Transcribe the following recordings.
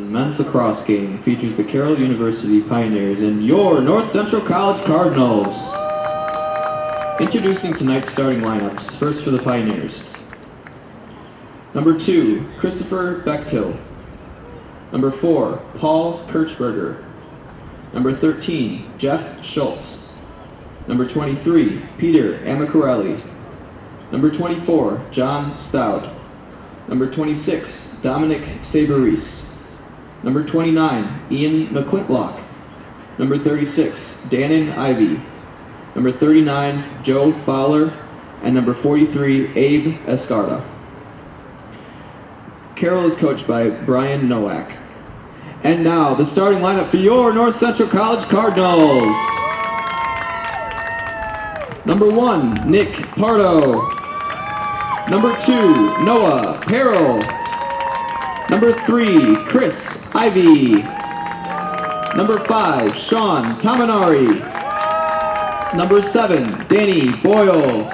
Wisconsin men's lacrosse game features the Carroll University Pioneers and your North Central College Cardinals. Introducing tonight's starting lineups. First for the Pioneers. Number 2, Christopher Bechtel. Number 4, Paul Kirchberger. Number 13, Jeff Schultz. Number 23, Peter Amacarelli. Number 24, John Stout. Number 26, Dominic Sabaris. Number 29, Ian McClintock. Number 36, Dannon Ivey. Number 39, Joe Fowler. And number 43, Abe Escarda. Carroll is coached by Brian Nowak. And now, the starting lineup for your North Central College Cardinals. Number 1, Nick Pardo. Number 2, Noah Carroll. Number 3, Chris Ivey. Number 5, Sean Tamanari. Number 7, Danny Boyle.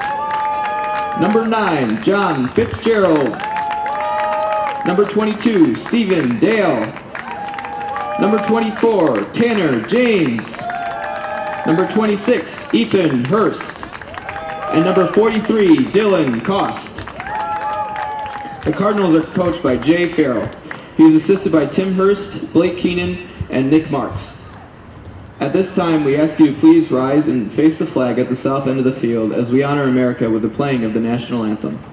Number 9, John Fitzgerald. Number 22, Stephen Dale. Number 24, Tanner James. Number 26, Ethan Hurst. And number 43, Dylan Cost. The Cardinals are coached by Jay Farrell. He is assisted by Tim Hurst, Blake Keenan, and Nick Marks. At this time, we ask you to please rise and face the flag at the south end of the field as we honor America with the playing of the national anthem.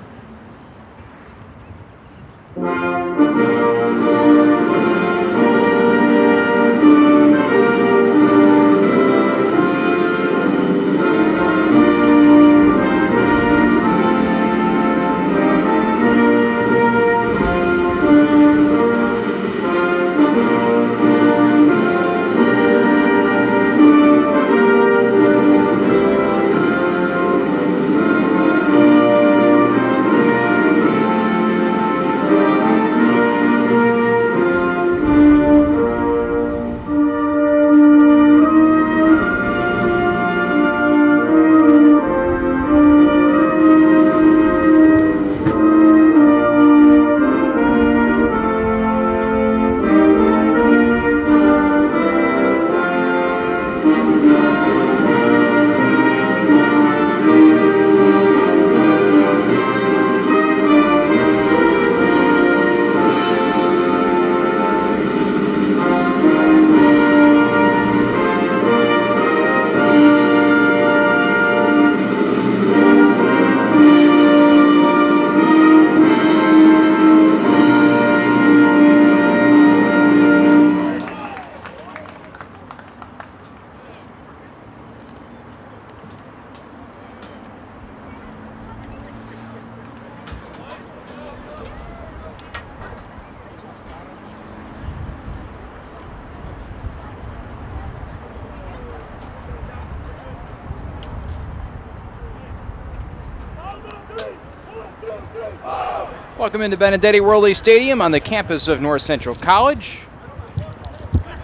Welcome into Benedetti Worley Stadium on the campus of North Central College.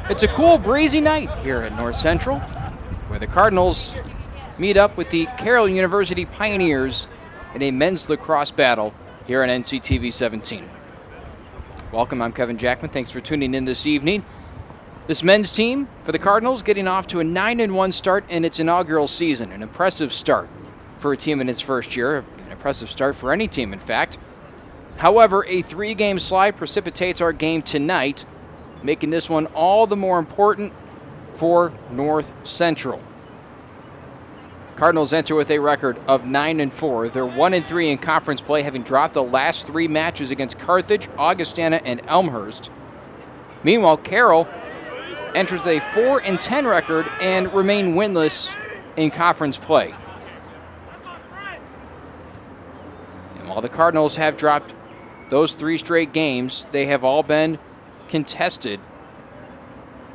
It's a cool, breezy night here at North Central, where the Cardinals meet up with the Carroll University Pioneers in a men's lacrosse battle here on NCTV 17. Welcome, I'm Kevin Jackman. Thanks for tuning in this evening. This men's team for the Cardinals getting off to a 9-1 start in its inaugural season. An impressive start for a team in its first year. An impressive start for any team, in fact. However, a 3-game slide precipitates our game tonight, making this one all the more important for North Central. Cardinals enter with a record of 9-4. They're 1-3 in conference play, having dropped the last 3 matches against Carthage, Augustana, and Elmhurst. Meanwhile, Carroll enters with a 4-10 record and remain winless in conference play. And while the Cardinals have dropped those 3 straight games, they have all been contested,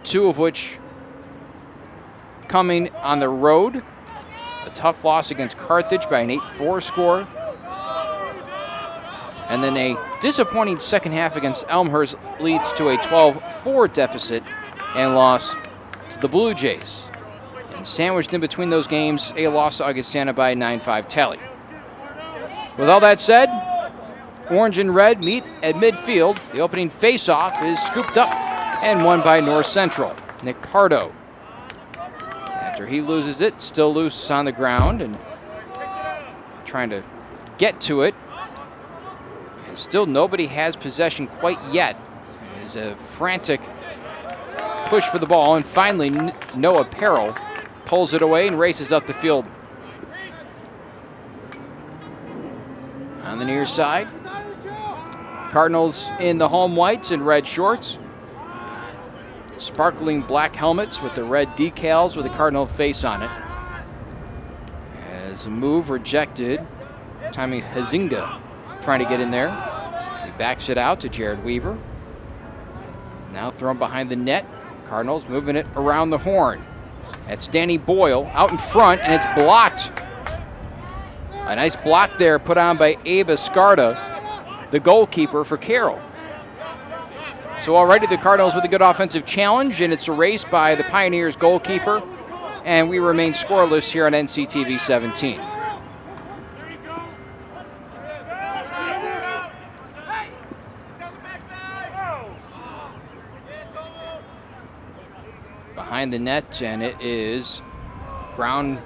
2 of which coming on the road. A tough loss against Carthage by an 8-4 score. And then a disappointing second half against Elmhurst leads to a 12-4 deficit and loss to the Blue Jays. And sandwiched in between those games, a loss to Augustana by a 9-5 tally. With all that said, orange and red meet at midfield. The opening face-off is scooped up and won by North Central. Nick Pardo, after he loses it, still loose on the ground and trying to get to it. And still nobody has possession quite yet. It is a frantic push for the ball, and finally Noah Carroll pulls it away and races up the field. On the near side, Cardinals in the home whites and red shorts. Sparkling black helmets with the red decals with the Cardinal face on it. As a move rejected, Tommy Hazinga trying to get in there. He backs it out to Jared Weaver. Now thrown behind the net. Cardinals moving it around the horn. That's Danny Boyle out in front, and it's blocked. A nice block there put on by Abe Escarda, the goalkeeper for Carroll. So already the Cardinals with a good offensive challenge, and it's erased by the Pioneers goalkeeper, and we remain scoreless here on NCTV 17. Behind the net, and it is ground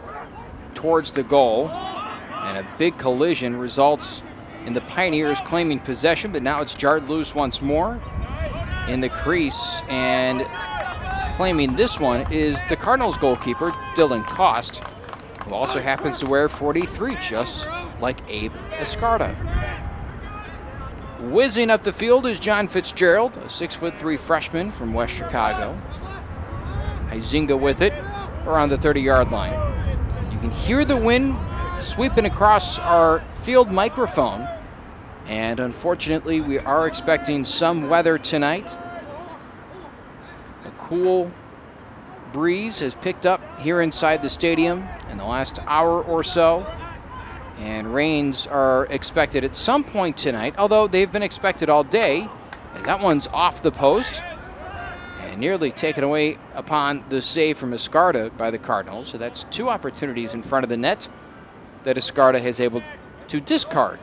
towards the goal, and a big collision results in the Pioneers claiming possession, but now it's jarred loose once more in the crease, and claiming this one is the Cardinals goalkeeper, Dylan Cost, who also happens to wear 43, just like Abe Escarda. Whizzing up the field is John Fitzgerald, a 6'3" freshman from West Chicago. Huizinga with it around the 30-yard line. You can hear the wind sweeping across our field microphone, and unfortunately we are expecting some weather tonight. A cool breeze has picked up here inside the stadium in the last hour or so, and rains are expected at some point tonight, although they've been expected all day. And that one's off the post and nearly taken away upon the save from Escarda by the Cardinals. So that's two opportunities in front of the net that Escarda has able to discard.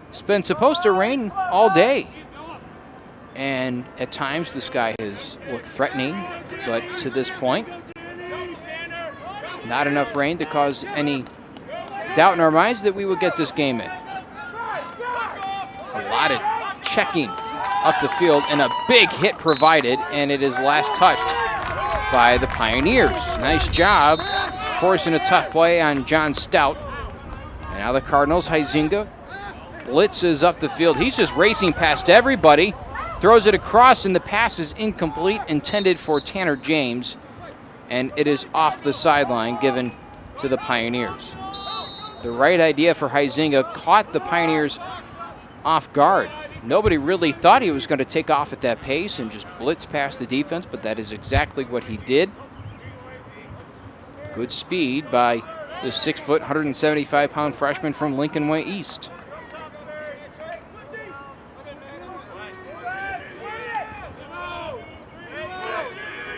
It's been supposed to rain all day, and at times the sky has looked threatening, but to this point, not enough rain to cause any doubt in our minds that we will get this game in. A lot of checking up the field, and a big hit provided, and it is last touched by the Pioneers. Nice job forcing a tough play on John Stout. And now the Cardinals, Huizinga blitzes up the field. He's just racing past everybody, throws it across, and the pass is incomplete, intended for Tanner James, and it is off the sideline given to the Pioneers. The right idea for Huizinga caught the Pioneers off guard. Nobody really thought he was going to take off at that pace and just blitz past the defense, but that is exactly what he did. Good speed by the 6', 175-pound freshman from Lincoln Way East.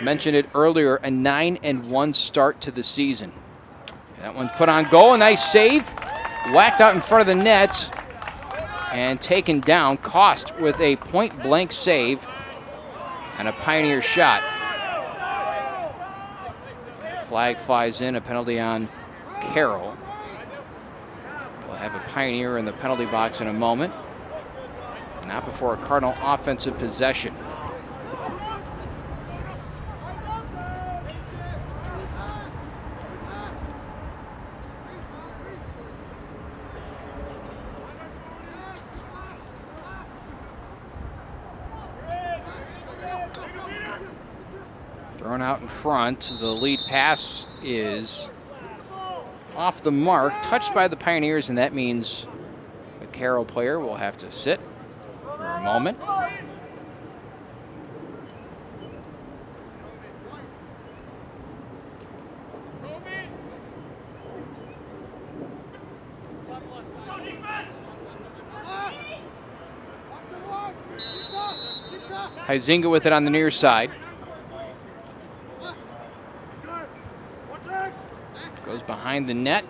Mentioned it earlier, a 9-1 start to the season. That one's put on goal, a nice save. Whacked out in front of the net and taken down. Cost with a point-blank save and a Pioneer shot. Flag flies in, a penalty on Carroll. We'll have a Pioneer in the penalty box in a moment. Not before a Cardinal offensive possession. Thrown out in front. The lead pass is off the mark, touched by the Pioneers, and that means the Carroll player will have to sit for a moment. Huizinga with it on the near side. Goes behind the net.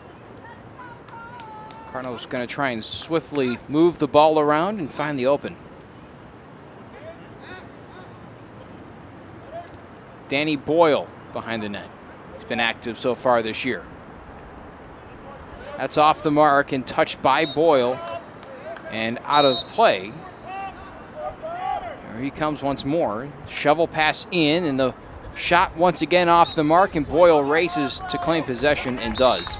Cardinals going to try and swiftly move the ball around and find the open. Danny Boyle behind the net. He's been active so far this year. That's off the mark and touched by Boyle and out of play. Here he comes once more. Shovel pass in, and the shot once again off the mark, and Boyle races to claim possession and does.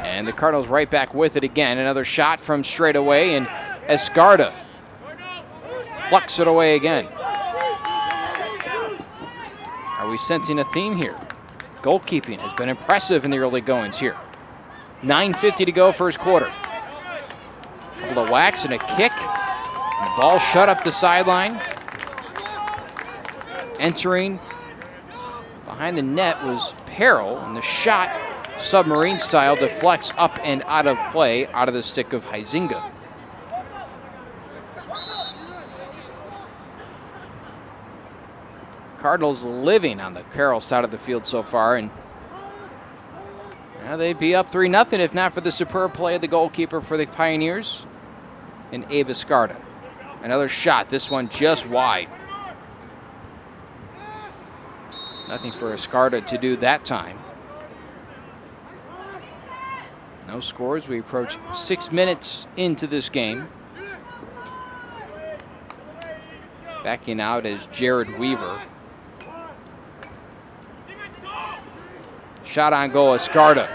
And the Cardinals right back with it again. Another shot from straight away, and Escarda plucks it away again. Are we sensing a theme here? Goalkeeping has been impressive in the early goings here. 9:50 to go, first quarter. Couple of whacks and a kick. And the ball shut up the sideline. Entering behind the net was Carroll, and the shot, submarine style, deflects up and out of play, out of the stick of Huizinga. Cardinals living on the Carroll side of the field so far, and they'd be up 3-0 if not for the superb play of the goalkeeper for the Pioneers, and Abe Escarda. Another shot, this one just wide. Nothing for Escarda to do that time. No scores. We approach 6 minutes into this game. Backing out is Jared Weaver. Shot on goal, Escarda.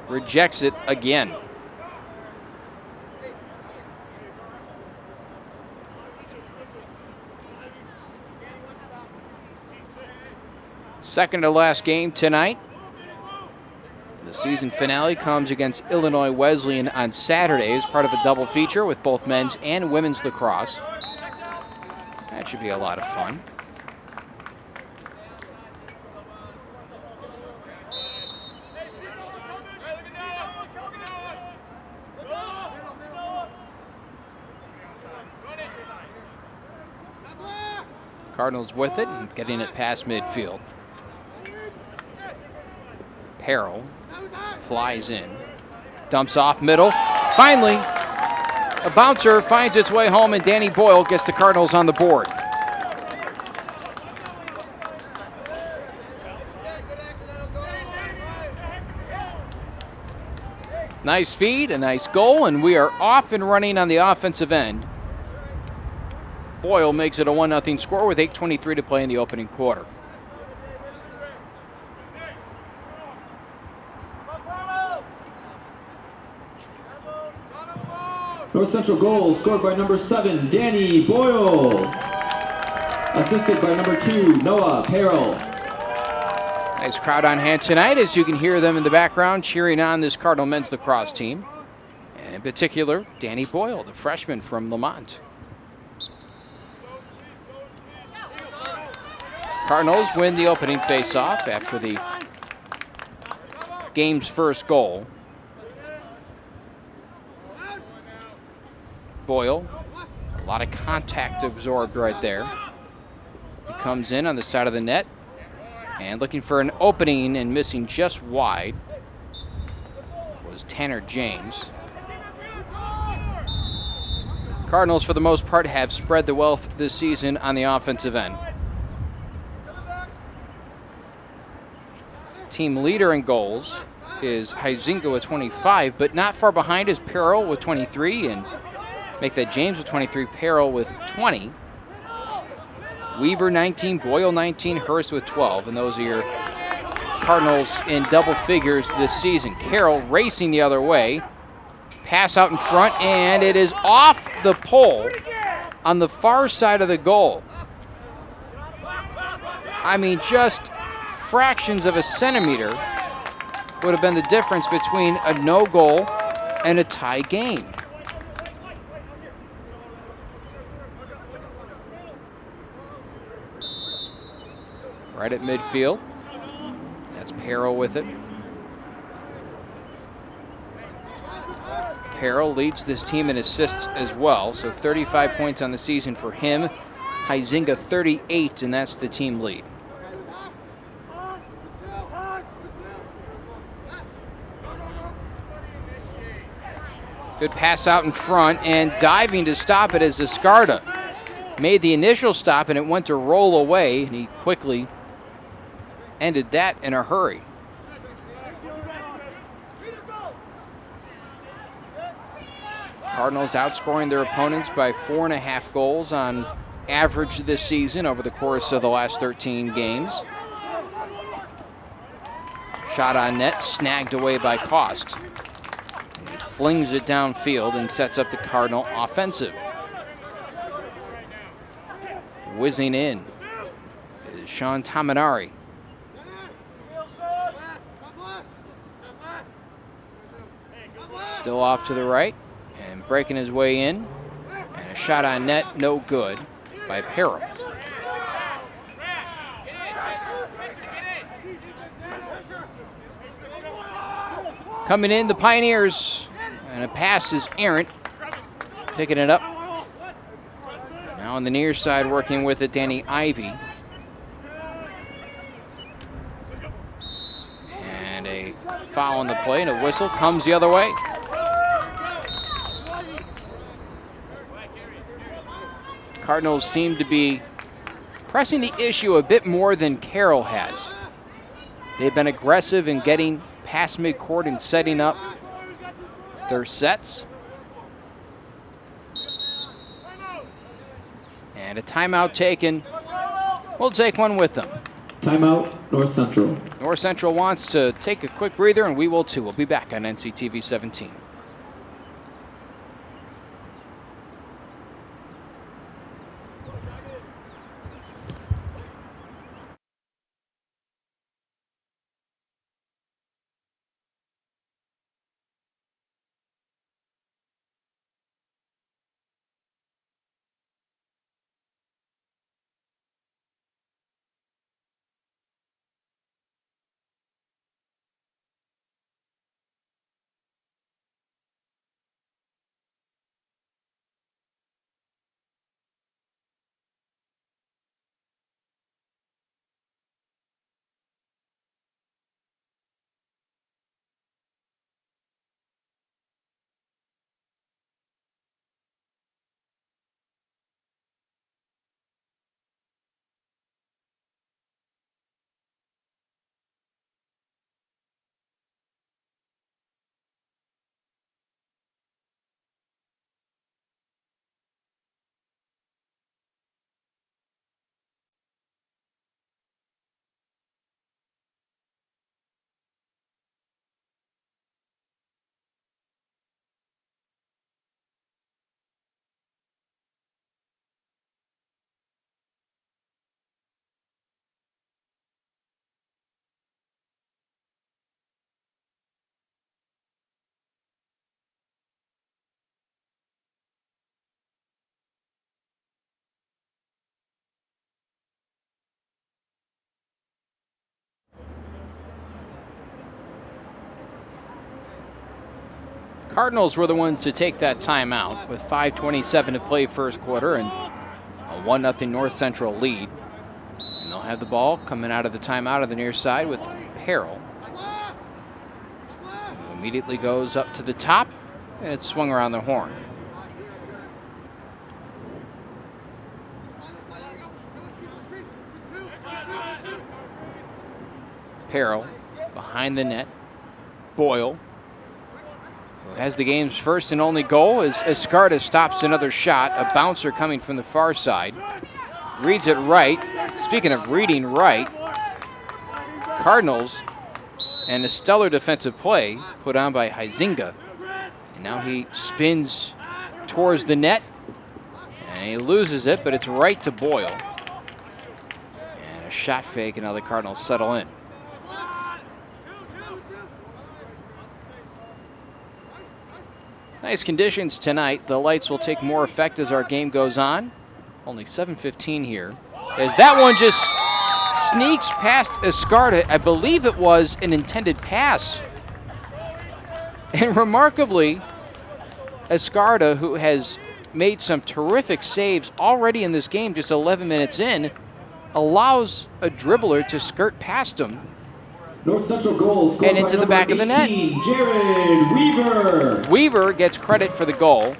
Rejects it again. Second to last game tonight. The season finale comes against Illinois Wesleyan on Saturday as part of a double feature with both men's and women's lacrosse. That should be a lot of fun. Cardinals with it and getting it past midfield. Carroll flies in, dumps off middle. Finally, a bouncer finds its way home, and Danny Boyle gets the Cardinals on the board. Nice feed, a nice goal, and we are off and running on the offensive end. Boyle makes it a 1-0 score with 8:23 to play in the opening quarter. North Central goal scored by number 7, Danny Boyle. Assisted by number 2, Noah Carroll. Nice crowd on hand tonight, as you can hear them in the background cheering on this Cardinal men's lacrosse team. And in particular, Danny Boyle, the freshman from Lamont. Cardinals win the opening face-off after the game's first goal. Boyle, a lot of contact absorbed right there. He comes in on the side of the net and looking for an opening, and missing just wide was Tanner James. Cardinals, for the most part, have spread the wealth this season on the offensive end. Team leader in goals is Huizinga with 25, but not far behind is Carroll with 23, and make that James with 23, Carroll with 20. Weaver 19, Boyle 19, Hurst with 12, and those are your Cardinals in double figures this season. Carroll racing the other way. Pass out in front, and it is off the pole on the far side of the goal. I mean, just fractions of a centimeter would have been the difference between a no goal and a tie game. Right at midfield. That's Carroll with it. Carroll leads this team in assists as well, so 35 points on the season for him. Huizinga 38, and that's the team lead. Good pass out in front, and diving to stop it is Escarda. made the initial stop and it went to roll away, and he quickly ended that in a hurry. Cardinals outscoring their opponents by 4.5 goals on average this season over the course of the last 13 games. Shot on net, snagged away by Cost. He flings it downfield and sets up the Cardinal offensive. Whizzing in is Sean Tamanari. Still off to the right and breaking his way in. And a shot on net, no good by Carroll. Coming in, the Pioneers, and a pass is errant. Picking it up. Now on the near side, working with it, Danny Ivy. And a foul on the play, and a whistle comes the other way. Cardinals seem to be pressing the issue a bit more than Carroll has. They've been aggressive in getting past midcourt and setting up their sets. And a timeout taken. We'll take one with them. Timeout, North Central. North Central wants to take a quick breather, and we will too. We'll be back on NCTV 17. Cardinals were the ones to take that timeout with 5:27 to play first quarter and a 1-0 North Central lead. And they'll have the ball coming out of the timeout on the near side with Carroll. Who immediately goes up to the top, and it's swung around the horn. Carroll behind the net. Boyle, who has the game's first and only goal, as Escarda stops another shot. A bouncer coming from the far side. Reads it right. Speaking of reading right, Cardinals and a stellar defensive play put on by Huizinga. And now he spins towards the net. And he loses it, but it's right to Boyle. And a shot fake, and now the Cardinals settle in. Nice conditions tonight. The lights will take more effect as our game goes on. Only 7:15 here. As that one just sneaks past Escarda. I believe it was an intended pass. And remarkably, Escarda, who has made some terrific saves already in this game, just 11 minutes in, allows a dribbler to skirt past him. North Central goals and into the back of the net. Jared Weaver. Weaver gets credit for the goal.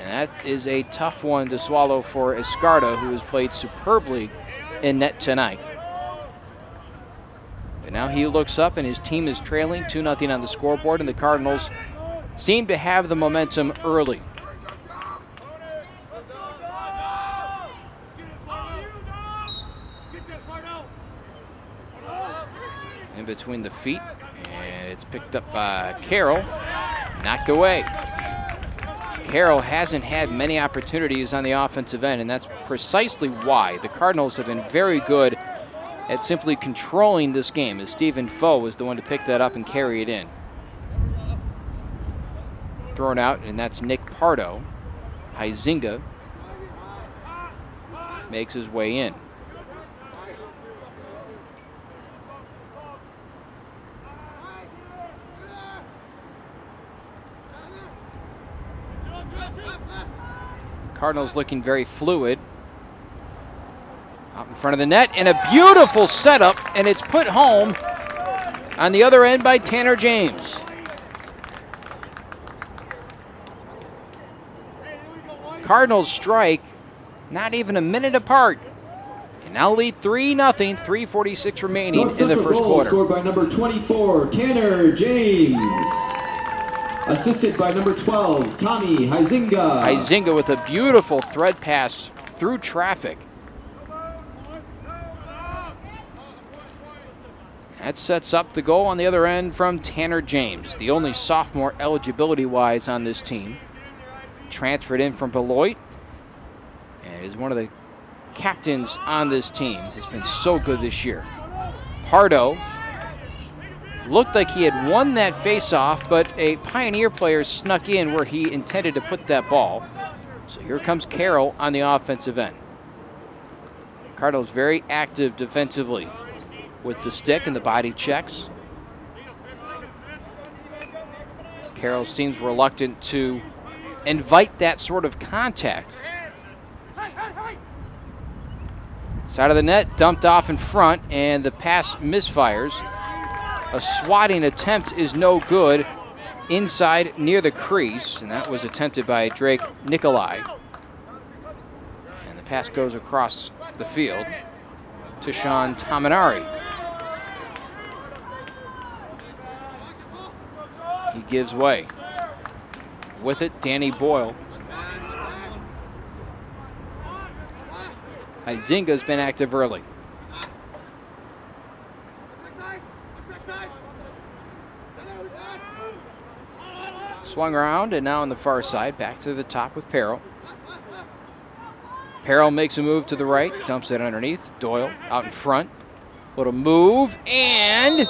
And that is a tough one to swallow for Escarda, who has played superbly in net tonight. But now he looks up and his team is trailing 2-0 on the scoreboard, and the Cardinals seem to have the momentum early. In between the feet, and it's picked up by Carroll, knocked away. Carroll hasn't had many opportunities on the offensive end, and that's precisely why the Cardinals have been very good at simply controlling this game, as Stephen Foe was the one to pick that up and carry it in. Thrown out, and that's Nick Pardo. Huizinga makes his way in. Cardinals looking very fluid. Out in front of the net, and a beautiful setup, and it's put home on the other end by Tanner James. Cardinals strike not even a minute apart, and now lead 3-0, 3:46 remaining in the first quarter. Scored by number 24, Tanner James. Assisted by number 12, Tommy Huizinga. Huizinga with a beautiful thread pass through traffic. That sets up the goal on the other end from Tanner James, the only sophomore eligibility-wise on this team. Transferred in from Beloit, and is one of the captains on this team. Has been so good this year. Pardo looked like he had won that face-off, but a Pioneer player snuck in where he intended to put that ball. So here comes Carroll on the offensive end. Cardinals very active defensively with the stick and the body checks. Carroll seems reluctant to invite that sort of contact. Side of the net, dumped off in front, and the pass misfires. A swatting attempt is no good inside near the crease, and that was attempted by Drake Nikolai. And the pass goes across the field to Sean Tamanari. He gives way. With it, Danny Boyle. Huizinga's been active early. Swung around, and now on the far side, back to the top with Carroll. Carroll makes a move to the right, dumps it underneath. Doyle out in front. Little move, and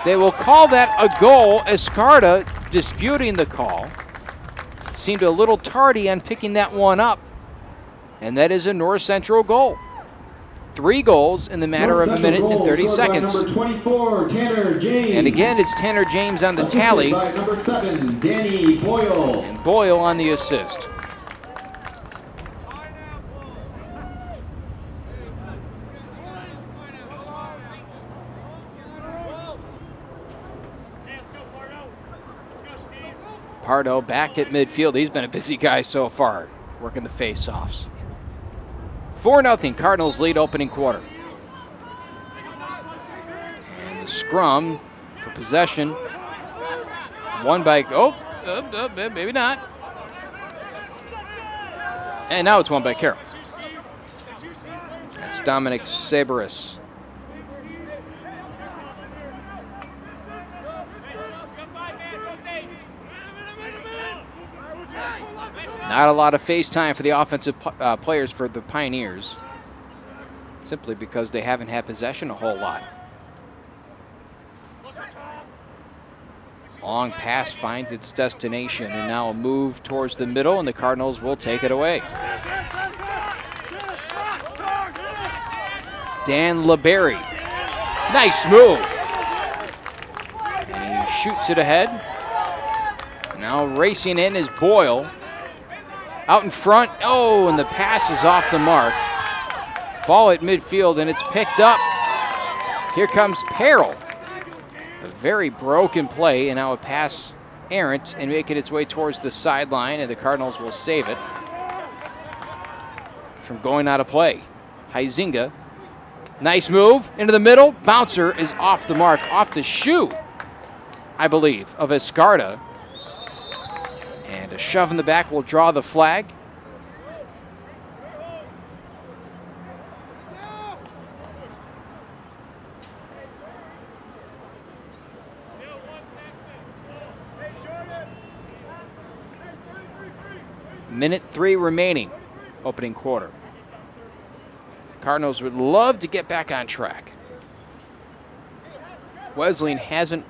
they will call that a goal. Escarda disputing the call. Seemed a little tardy on picking that one up. And that is a North Central goal. 3 goals in the matter of a minute and 30 seconds. Number 24, Tanner James. And again, it's Tanner James on the tally. By number 7, Danny Boyle. And Boyle on the assist. Pardo back at midfield. He's been a busy guy so far, working the face-offs. 4-0 Cardinals lead opening quarter. And the scrum for possession. Won by, maybe not. And now it's won by Carroll. That's Dominic Sabaris. Not a lot of face time for the offensive players for the Pioneers, simply because they haven't had possession a whole lot. Long pass finds its destination, and now a move towards the middle, and the Cardinals will take it away. Dan LeBerry, nice move. And he shoots it ahead. Now racing in is Boyle. Out in front, and the pass is off the mark. Ball at midfield, and it's picked up. Here comes Carroll. A very broken play, and now a pass errant and making its way towards the sideline, and the Cardinals will save it from going out of play. Huizinga, nice move into the middle. Bouncer is off the mark, off the shoe, I believe, of Escarda. And a shove in the back will draw the flag. Minute 3 remaining, opening quarter. Cardinals would love to get back on track. Wesleyan hasn't,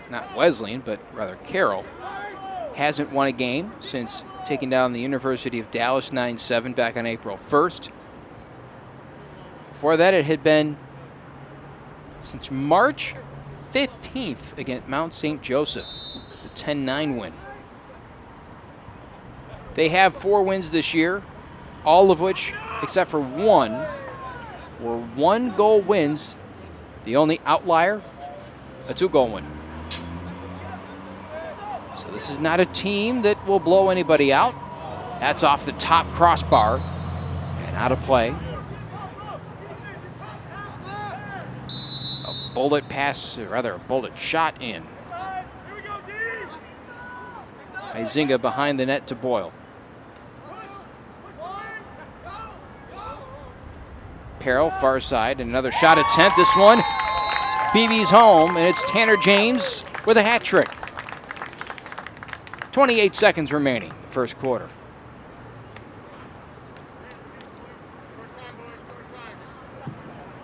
not Wesleyan, but rather Carroll, hasn't won a game since taking down the University of Dallas 9-7 back on April 1st. Before that, it had been since March 15th against Mount St. Joseph, the 10-9 win. They have 4 wins this year, all of which, except for one, were 1-goal wins. The only outlier, a 2-goal win. So this is not a team that will blow anybody out. That's off the top crossbar and out of play. A bullet pass, or rather a bullet shot in. Huizinga behind the net to Boyle. Carroll, far side, and another shot attempt. This one, BB's home, and it's Tanner James with a hat trick. 28 seconds remaining, first quarter.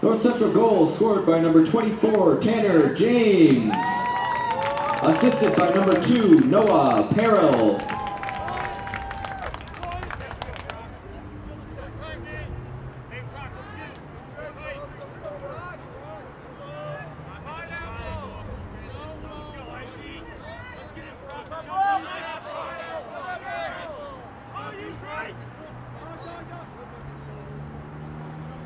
North Central goal scored by number 24, Tanner James. Assisted by number 2, Noah Carroll.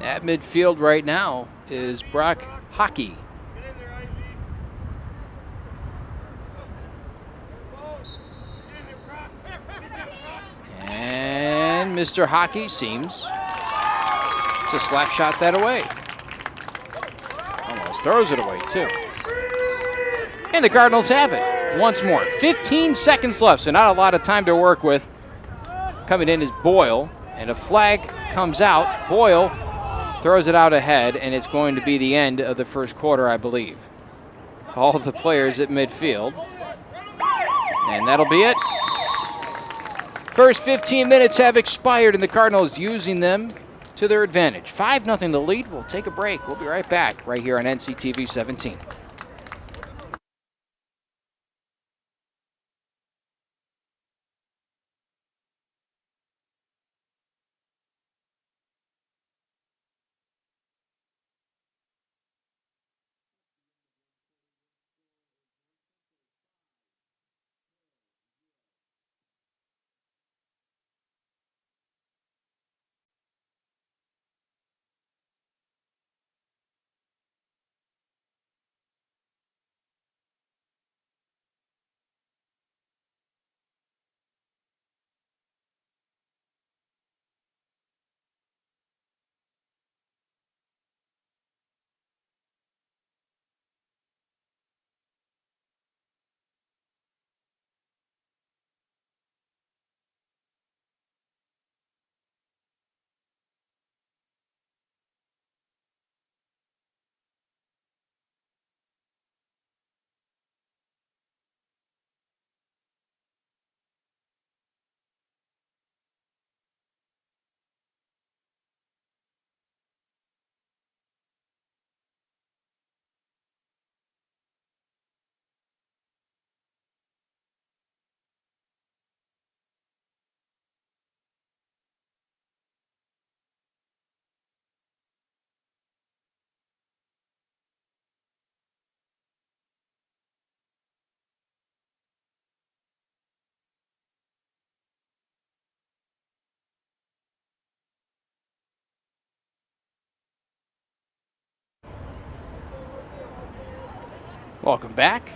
At midfield right now is Brock Hockey. And Mr. Hockey seems to slap shot that away. Almost throws it away too. And the Cardinals have it once more. 15 seconds left, so not a lot of time to work with. Coming in is Boyle, and a flag comes out. Boyle throws it out ahead, and it's going to be the end of the first quarter, I believe. All the players at midfield. And that'll be it. First 15 minutes have expired, and the Cardinals using them to their advantage. 5-0 the lead. We'll take a break. We'll be right back right here on NCTV 17. Welcome back.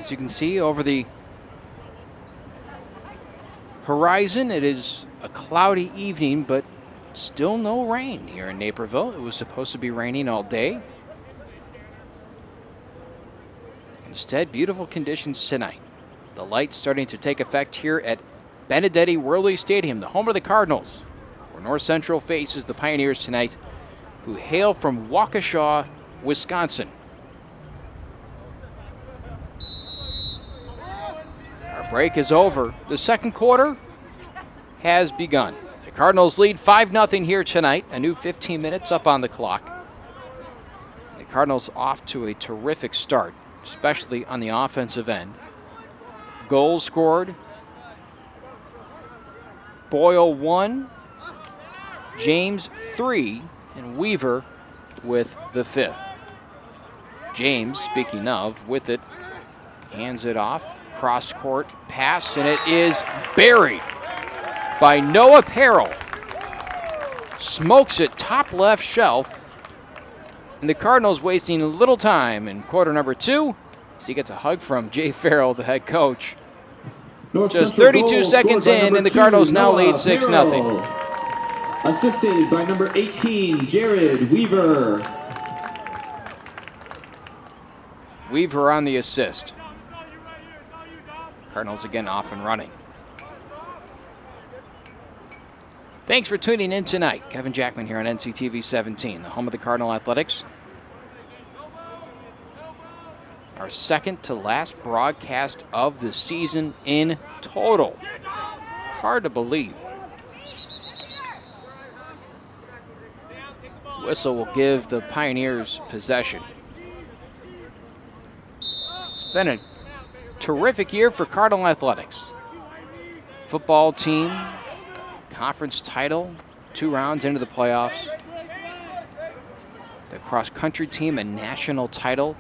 As you can see over the horizon, it is a cloudy evening, but still no rain here in Naperville. It was supposed to be raining all day. Instead, beautiful conditions tonight. The lights starting to take effect here at Benedetti Worley Stadium, the home of the Cardinals, where North Central faces the Pioneers tonight, who hail from Waukesha, Wisconsin. Our break is over. The second quarter has begun. The Cardinals lead 5-0 here tonight, a new 15 minutes up on the clock. The Cardinals off to a terrific start, especially on the offensive end. Goals scored. Boyle 1, James 3, and Weaver with the 5th. James, speaking of, with it, hands it off. Cross-court pass, and it is buried by Noah Carroll. Smokes it top left shelf. And the Cardinals wasting little time in quarter number 2 as he gets a hug from Jay Farrell, the head coach. Just 32 seconds in, and the Cardinals now lead 6-0. Assisted by number 18, Jared Weaver. Weaver on the assist. Cardinals again off and running. Thanks for tuning in tonight. Kevin Jackman here on NCTV 17, the home of the Cardinal Athletics. Our second to last broadcast of the season in total. Hard to believe. Whistle will give the Pioneers possession. It's been a terrific year for Cardinal Athletics. Football team, conference title, 2 rounds into the playoffs. The cross-country team, a national title.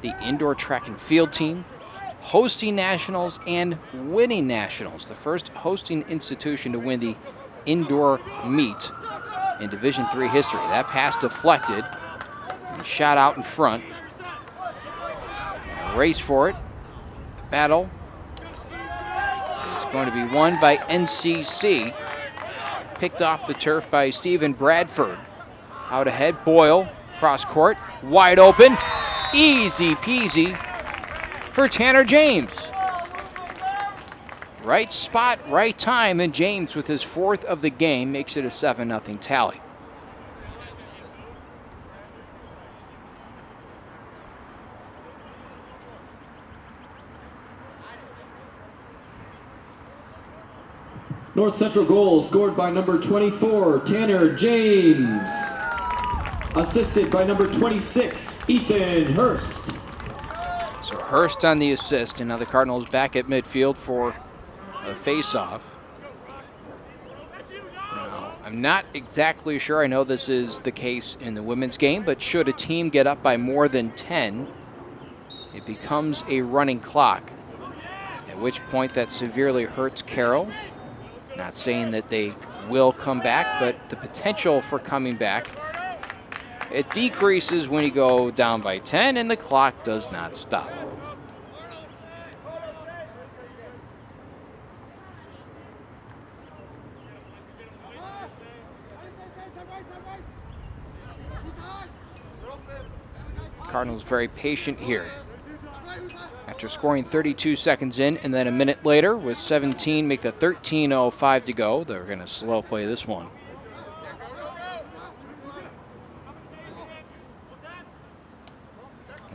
The indoor track and field team, hosting nationals and winning nationals. The first hosting institution to win the indoor meet in Division III history. That pass deflected and shot out in front. And a race for it. The battle is going to be won by NCC. Picked off the turf by Stephen Bradford. Out ahead, Boyle, cross court, wide open. Easy peasy for Tanner James. Right spot, right time, and James with his 4th of the game makes it a 7-0 tally. North Central goal scored by number 24, Tanner James. Assisted by number 26, Ethan Hurst. So Hurst on the assist, and now the Cardinals back at midfield for a face-off. Now, I'm not exactly sure. I know this is the case in the women's game, but should a team get up by more than 10, it becomes a running clock, at which point that severely hurts Carroll. Not saying that they will come back, but the potential for coming back, it decreases when you go down by 10, and the clock does not stop. Cardinals very patient here. After scoring 32 seconds in, and then a minute later with 17, make the 13:05 to go. They're going to slow play this one.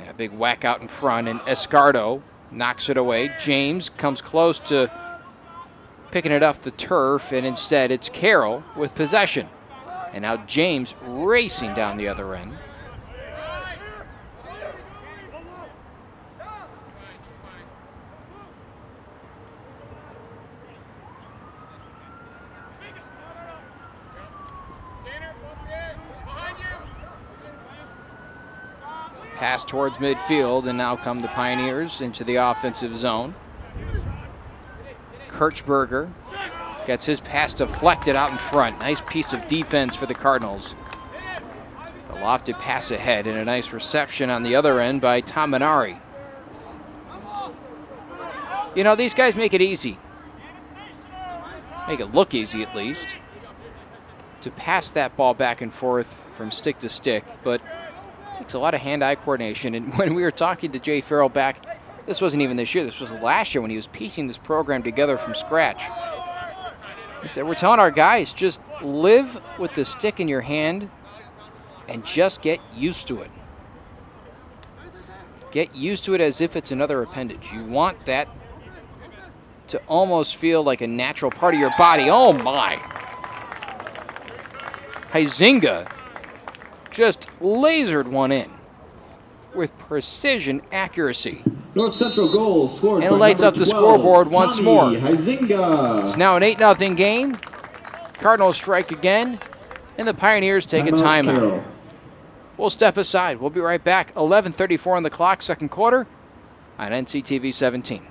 A big whack out in front, and Escardo knocks it away. James comes close to picking it off the turf, and instead it's Carroll with possession. And now James racing down the other end. Pass towards midfield, and now come the Pioneers into the offensive zone. Kirchberger gets his pass deflected out in front. Nice piece of defense for the Cardinals. The lofted pass ahead, and a nice reception on the other end by Tominari. You know, these guys make it easy. Make it look easy, at least, to pass that ball back and forth from stick to stick. But it takes a lot of hand-eye coordination. And when we were talking to Jay Farrell back, this wasn't even this year. This was last year when he was piecing this program together from scratch. He said, we're telling our guys, just live with the stick in your hand and just get used to it. Get used to it as if it's another appendage. You want that to almost feel like a natural part of your body. Oh, my. Huizinga just lasered one in with precision accuracy. North Central goal scored And by lights up number the 12, scoreboard once Johnny more. Huizinga. It's now an 8-0 game. Cardinals strike again, and the Pioneers take a timeout. Carroll. We'll step aside. We'll be right back. 11:34 on the clock, second quarter, on NCTV 17.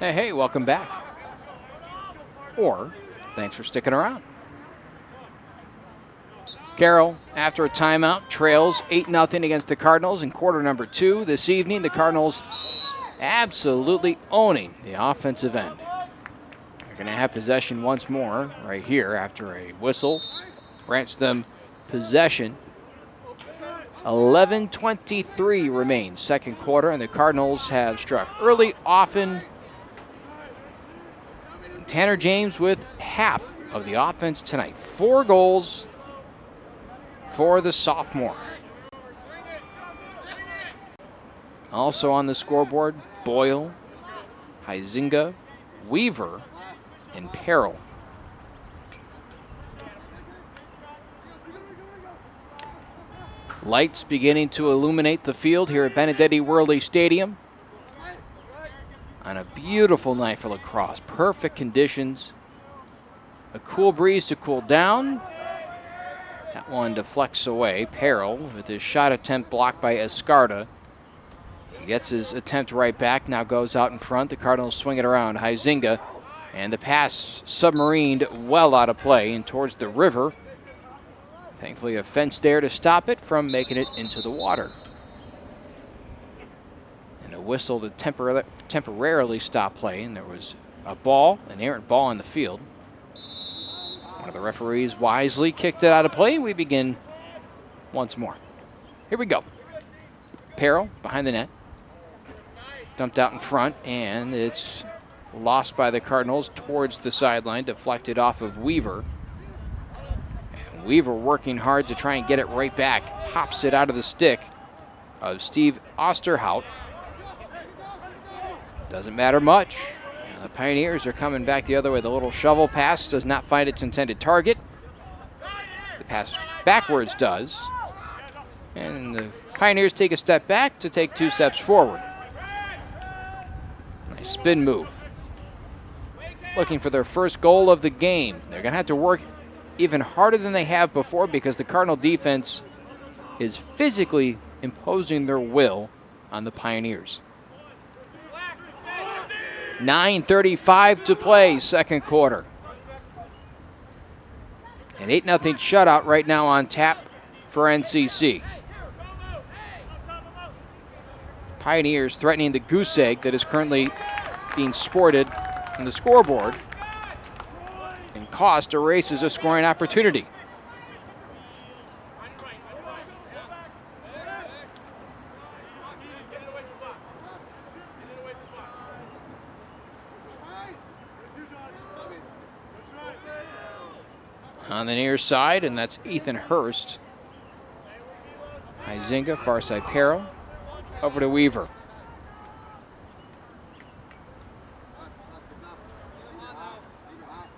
Hey, welcome back. Or, thanks for sticking around. Carroll, after a timeout, trails 8-0 against the Cardinals in quarter number 2. This evening, the Cardinals absolutely owning the offensive end. They're going to have possession once more right here after a whistle grants them possession. 11:23 remains second quarter, and the Cardinals have struck early, often. Tanner James with half of the offense tonight. 4 goals for the sophomore. Also on the scoreboard, Boyle, Huizinga, Weaver, and Carroll. Lights beginning to illuminate the field here at Benedetti Worley Stadium. On a beautiful night for lacrosse. Perfect conditions. A cool breeze to cool down. That one deflects away. Carroll with his shot attempt blocked by Escarda. He gets his attempt right back. Now goes out in front. The Cardinals swing it around. Huizinga. And the pass submarined well out of play and towards the river. Thankfully a fence there to stop it from making it into the water. And a whistle to temporarily stop play, and there was a ball, an errant ball on the field. One of the referees wisely kicked it out of play. We begin once more. Here we go. Carroll behind the net. Dumped out in front, and it's lost by the Cardinals towards the sideline, deflected off of Weaver. And Weaver working hard to try and get it right back. Pops it out of the stick of Steve Osterhout. Doesn't matter much. The Pioneers are coming back the other way. The little shovel pass does not find its intended target. The pass backwards does. And the Pioneers take a step back to take 2 steps forward. Nice spin move. Looking for their first goal of the game. They're going to have to work even harder than they have before because the Cardinal defense is physically imposing their will on the Pioneers. 9:35 to play, second quarter. An 8-0 shutout right now on tap for NCC. Pioneers threatening the goose egg that is currently being sported on the scoreboard. And cost erases a scoring opportunity. On the near side, and that's Ethan Hurst. Huizinga, far side Carroll. Over to Weaver.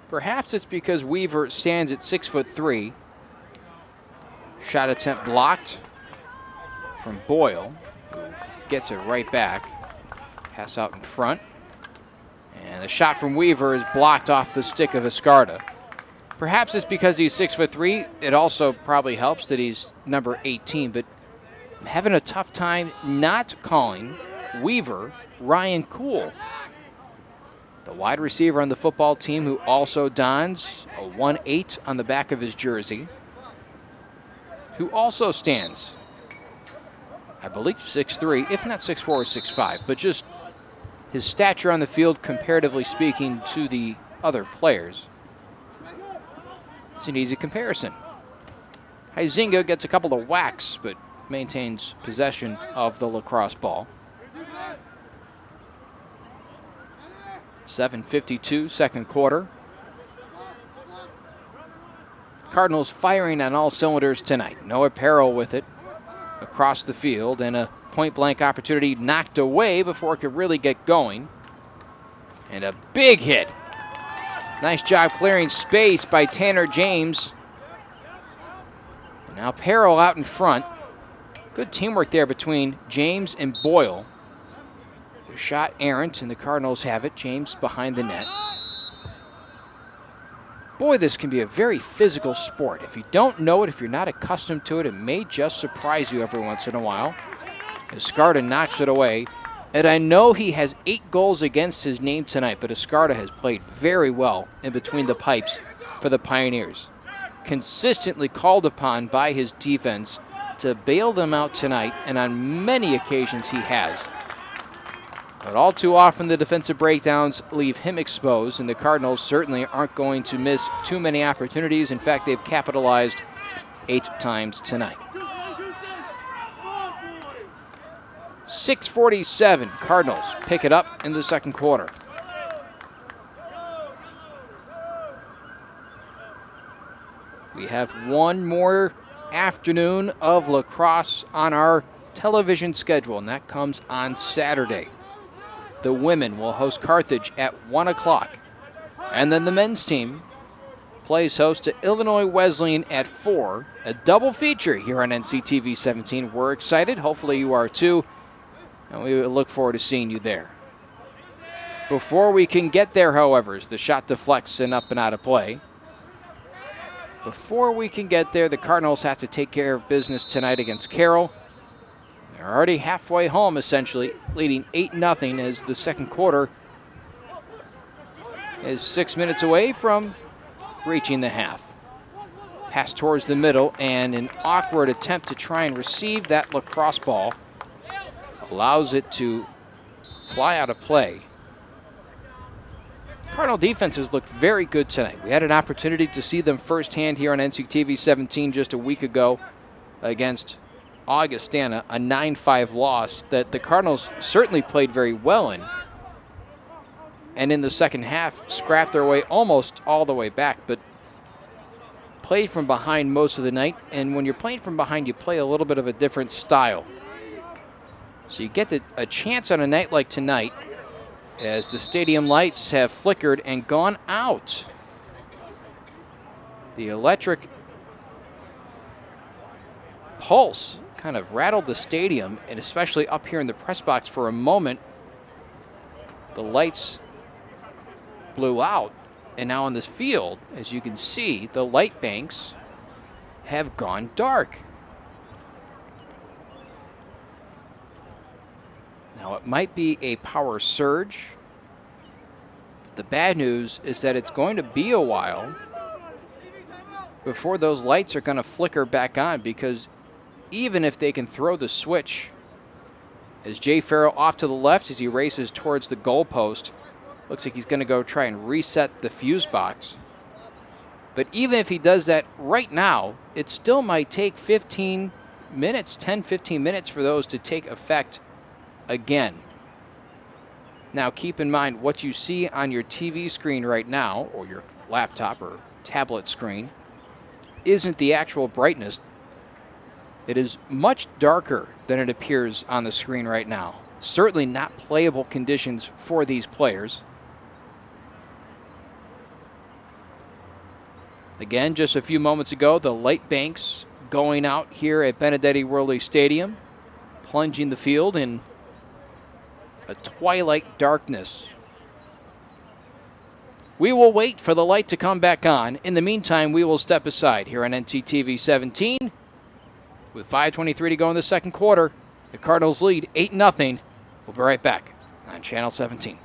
Perhaps it's because Weaver stands at 6'3". Shot attempt blocked from Boyle, who gets it right back. Pass out in front. And the shot from Weaver is blocked off the stick of Escarda. Perhaps it's because he's 6'3". It also probably helps that he's number 18, but I'm having a tough time not calling Weaver Ryan Cool. The wide receiver on the football team who also dons a 1-8 on the back of his jersey, who also stands, I believe, 6'3", if not 6'4" or 6'5", but just his stature on the field comparatively speaking to the other players. It's an easy comparison. Huizinga gets a couple of whacks, but maintains possession of the lacrosse ball. 7:52, second quarter. Cardinals firing on all cylinders tonight. Noah Carroll with it across the field, and a point-blank opportunity knocked away before it could really get going. And a big hit. Nice job clearing space by Tanner James. And now Carroll out in front. Good teamwork there between James and Boyle. The shot errant, and the Cardinals have it. James behind the net. Boy, this can be a very physical sport. If you don't know it, if you're not accustomed to it, it may just surprise you every once in a while. Escarda knocks it away. And I know he has 8 goals against his name tonight, but Escarda has played very well in between the pipes for the Pioneers. Consistently called upon by his defense to bail them out tonight, and on many occasions he has. But all too often the defensive breakdowns leave him exposed, and the Cardinals certainly aren't going to miss too many opportunities. In fact, they've capitalized 8 times tonight. 6:47, Cardinals pick it up in the second quarter. We have one more afternoon of lacrosse on our television schedule, and that comes on Saturday. The women will host Carthage at 1 o'clock, and then the men's team plays host to Illinois Wesleyan at 4. A double feature here on NCTV 17. We're excited. Hopefully you are too. And we look forward to seeing you there. Before we can get there, however, as the shot deflects and up and out of play. Before we can get there, the Cardinals have to take care of business tonight against Carroll. They're already halfway home, essentially, leading 8-0 as the second quarter is 6 minutes away from reaching the half. Pass towards the middle, and an awkward attempt to try and receive that lacrosse ball allows it to fly out of play. Cardinal defense has looked very good tonight. We had an opportunity to see them firsthand here on NCTV 17 just a week ago against Augustana, a 9-5 loss that the Cardinals certainly played very well in. And in the second half, scrapped their way almost all the way back, but played from behind most of the night, and when you're playing from behind, you play a little bit of a different style. So you get a chance on a night like tonight as the stadium lights have flickered and gone out. The electric pulse kind of rattled the stadium, and especially up here in the press box for a moment. The lights blew out, and now on this field, as you can see, the light banks have gone dark. Now it might be a power surge. The bad news is that it's going to be a while before those lights are going to flicker back on, because even if they can throw the switch, as Jay Farrell off to the left as he races towards the goalpost, looks like he's going to go try and reset the fuse box. But even if he does that right now, it still might take 15 minutes, 10, 15 minutes for those to take effect again. Now keep in mind what you see on your TV screen right now, or your laptop or tablet screen, isn't the actual brightness. It is much darker than it appears on the screen right now. Certainly not playable conditions for these players. Again, just a few moments ago, the light banks going out here at Benedetti Worley Stadium, plunging the field in a twilight darkness. We will wait for the light to come back on. In the meantime, we will step aside here on NCTV 17. With 5:23 to go in the second quarter, the Cardinals lead 8-0. We'll be right back on Channel 17.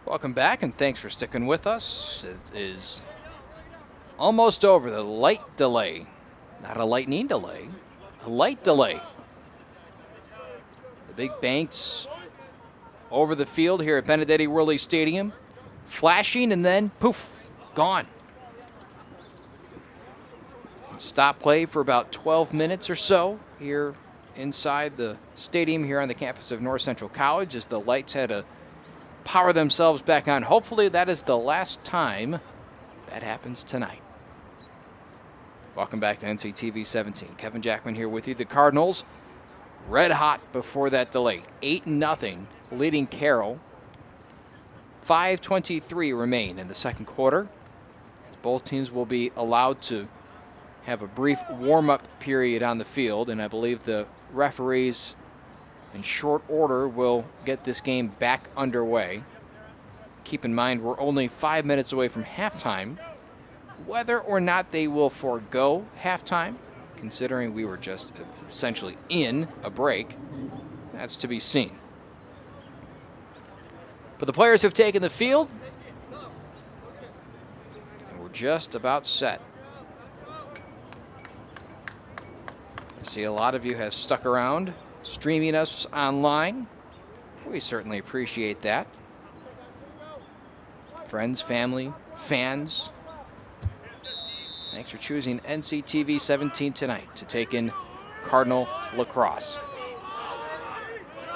Welcome back, and thanks for sticking with us. It is almost over. The light delay. Not a lightning delay, a light delay. The big banks over the field here at Benedetti Worley Stadium, flashing and then poof, gone. Stop play for about 12 minutes or so here inside the stadium here on the campus of North Central College as the lights had to power themselves back on. Hopefully that is the last time that happens tonight. Welcome back to NCTV 17. Kevin Jackman here with you. The Cardinals red hot before that delay. 8-0 leading Carroll. 5:23 remain in the second quarter. Both teams will be allowed to have a brief warm-up period on the field, and I believe the referees in short order will get this game back underway. Keep in mind we're only 5 minutes away from halftime. Whether or not they will forego halftime, considering we were just essentially in a break, that's to be seen. But the players have taken the field, and we're just about set. I see a lot of you have stuck around streaming us online. We certainly appreciate that. Friends, family, fans, thanks for choosing NCTV 17 tonight to take in Cardinal Lacrosse.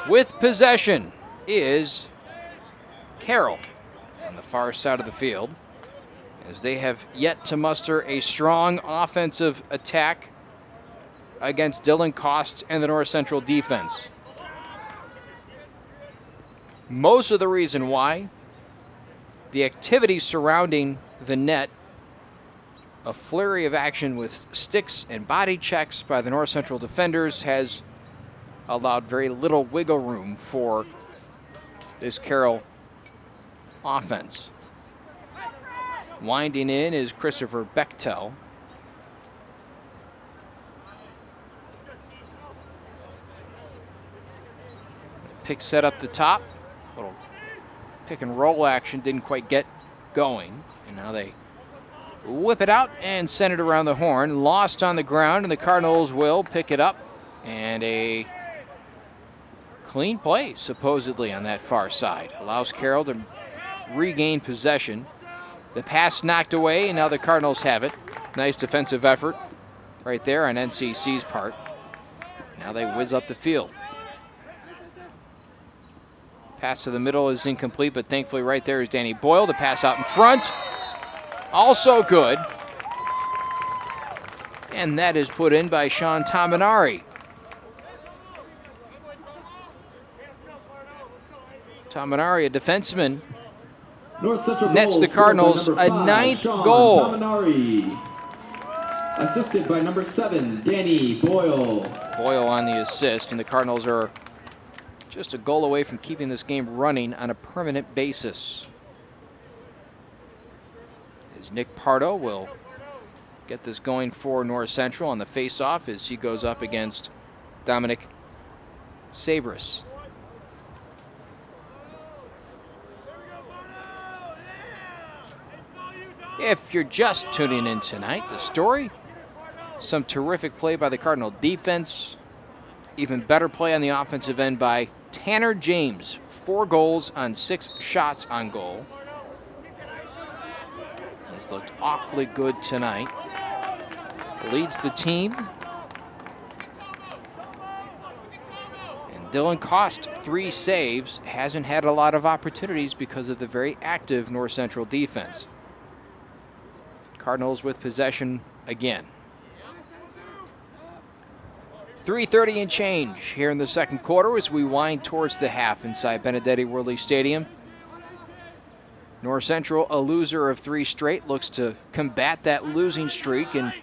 With possession is Carroll on the far side of the field, as they have yet to muster a strong offensive attack against Dylan Cost and the North Central defense. Most of the reason why, the activity surrounding the net, a flurry of action with sticks and body checks by the North Central defenders, has allowed very little wiggle room for this Carroll offense. Winding in is Christopher Bechtel. Pick set up the top. Little pick and roll action didn't quite get going. And now they whip it out and send it around the horn. Lost on the ground, and the Cardinals will pick it up. And a clean play, supposedly, on that far side. Allows Carroll to regain possession. The pass knocked away, and now the Cardinals have it. Nice defensive effort right there on NCC's part. Now they whiz up the field. Pass to the middle is incomplete, but thankfully right there is Danny Boyle. The pass out in front, also good. And that is put in by Sean Tamanari. Tamanari, a defenseman, North Central nets the Cardinals a 9th Sean goal. Tamanari. Assisted by number 7, Danny Boyle. Boyle on the assist, and the Cardinals are just a goal away from keeping this game running on a permanent basis. As Nick Pardo will get this going for North Central on the face-off as he goes up against Dominic Sabris. If you're just tuning in tonight, the story, some terrific play by the Cardinal defense, even better play on the offensive end by Tanner James. 4 goals on 6 shots on goal. He's looked awfully good tonight. Leads the team. And Dylan Cost, 3 saves, hasn't had a lot of opportunities because of the very active North Central defense. Cardinals with possession again. 3:30 and change here in the second quarter as we wind towards the half inside Benedetti Worley Stadium. North Central, a loser of 3 straight, looks to combat that losing streak and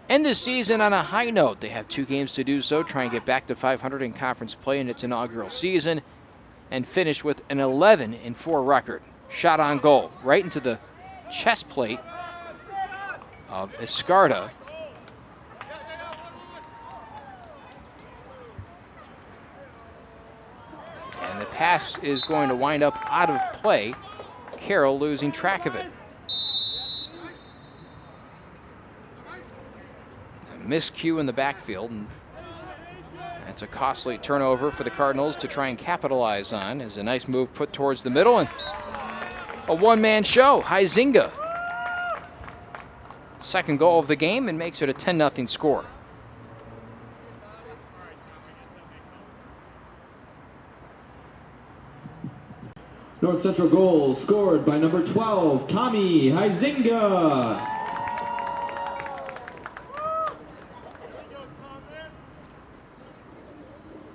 end the season on a high note. They have 2 games to do so, try and get back to 500 in conference play in its inaugural season, and finish with an 11-4 record. Shot on goal, right into the chest plate of Escarda. And the pass is going to wind up out of play. Carroll losing track of it. A miscue in the backfield, and that's a costly turnover for the Cardinals to try and capitalize on. As a nice move put towards the middle, and a one-man show. Huizinga, second goal of the game, and makes it a 10-0 score. North Central goal scored by number 12, Tommy Huizinga.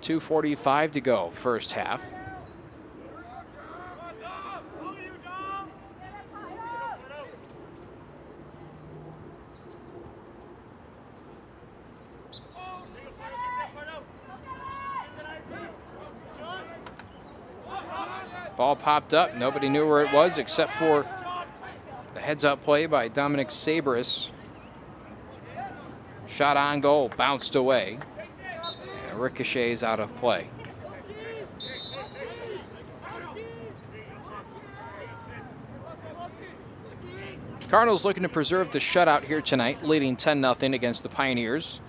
.245 to go, first half. Ball popped up. Nobody knew where it was except for the heads-up play by Dominic Sabris. Shot on goal, bounced away. And ricochets out of play. Cardinals looking to preserve the shutout here tonight, leading 10-0 against the Pioneers.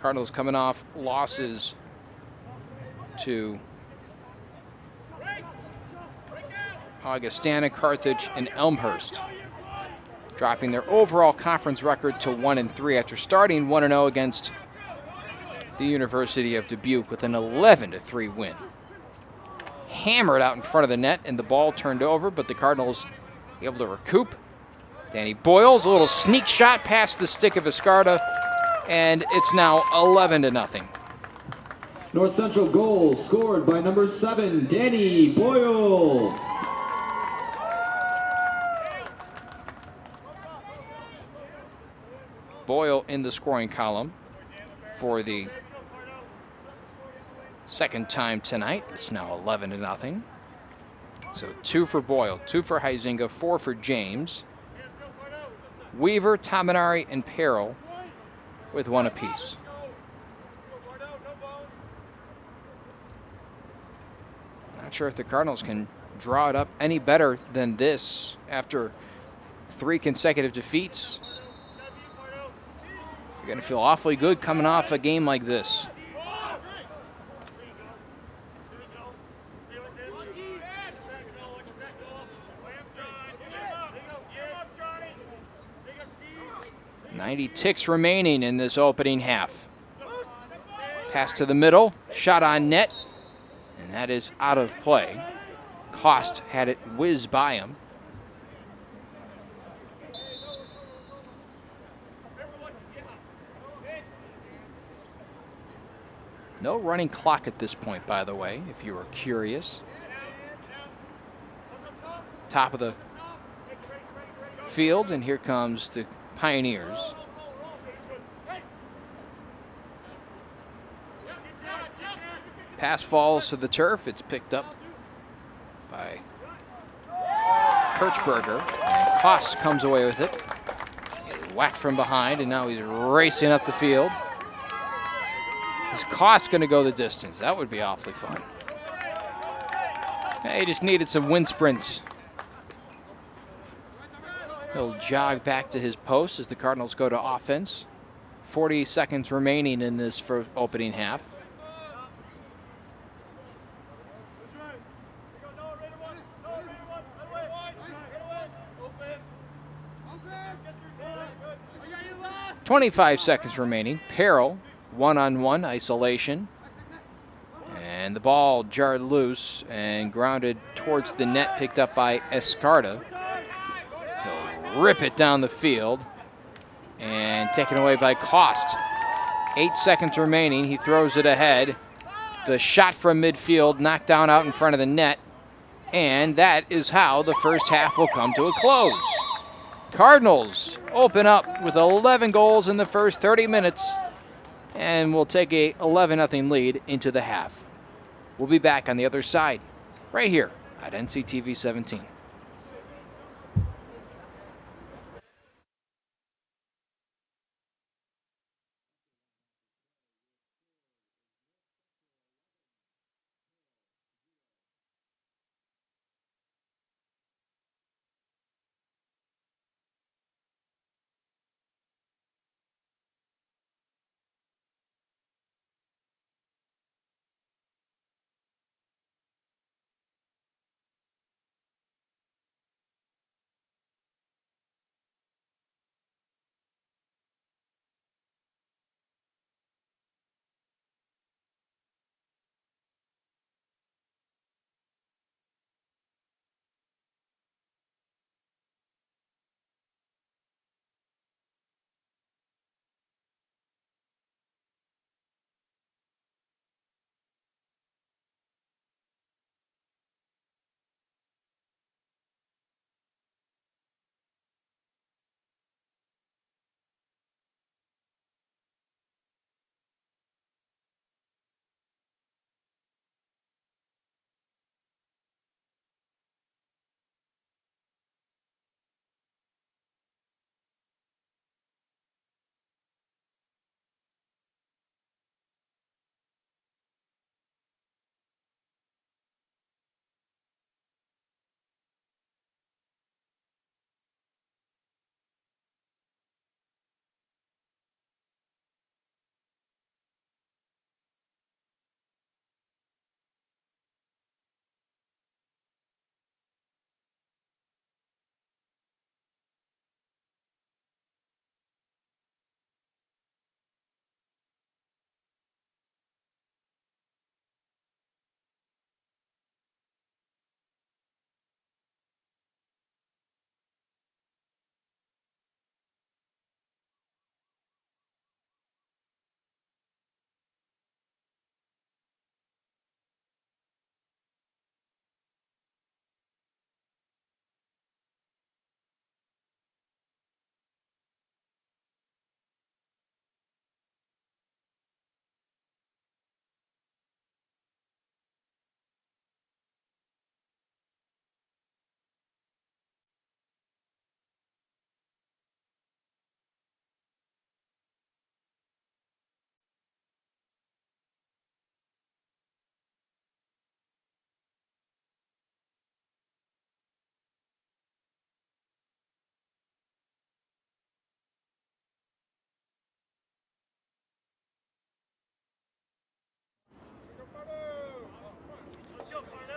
Cardinals coming off losses to Augustana, Carthage, and Elmhurst, dropping their overall conference record to 1-3 after starting 1-0 against the University of Dubuque with an 11-3 win. Hammered out in front of the net, and the ball turned over, but the Cardinals able to recoup. Danny Boyles, a little sneak shot past the stick of Escarda, and it's now 11-0. North Central goal scored by number 7, Danny Boyle. Boyle in the scoring column for the second time tonight. It's now 11-0. So 2 for Boyle, 2 for Huizinga, 4 for James. Weaver, Tominari, and Carroll with 1 apiece. Not sure if the Cardinals can draw it up any better than this after 3 consecutive defeats. You're going to feel awfully good coming off a game like this. .90 ticks remaining in this opening half. Pass to the middle, shot on net, and that is out of play. Cost had it whiz by him. No running clock at this point, by the way, if you were curious. Top of the field, and here comes the Pioneers. Pass falls to the turf. It's picked up by Kirchberger, and Koss comes away with it. He's whacked from behind, and now he's racing up the field. Is Koss going to go the distance? That would be awfully fun. He just needed some wind sprints. He'll jog back to his post as the Cardinals go to offense. 40 seconds remaining in this opening half. .25 seconds remaining. Carroll, one-on-one isolation. And the ball jarred loose and grounded towards the net, picked up by Escarda. He'll rip it down the field and taken away by Cost. 8 seconds remaining. He throws it ahead. The shot from midfield knocked down out in front of the net. And that is how the first half will come to a close. Cardinals open up with 11 goals in the first 30 minutes and will take a 11-0 lead into the half. We'll be back on the other side right here at NCTV 17.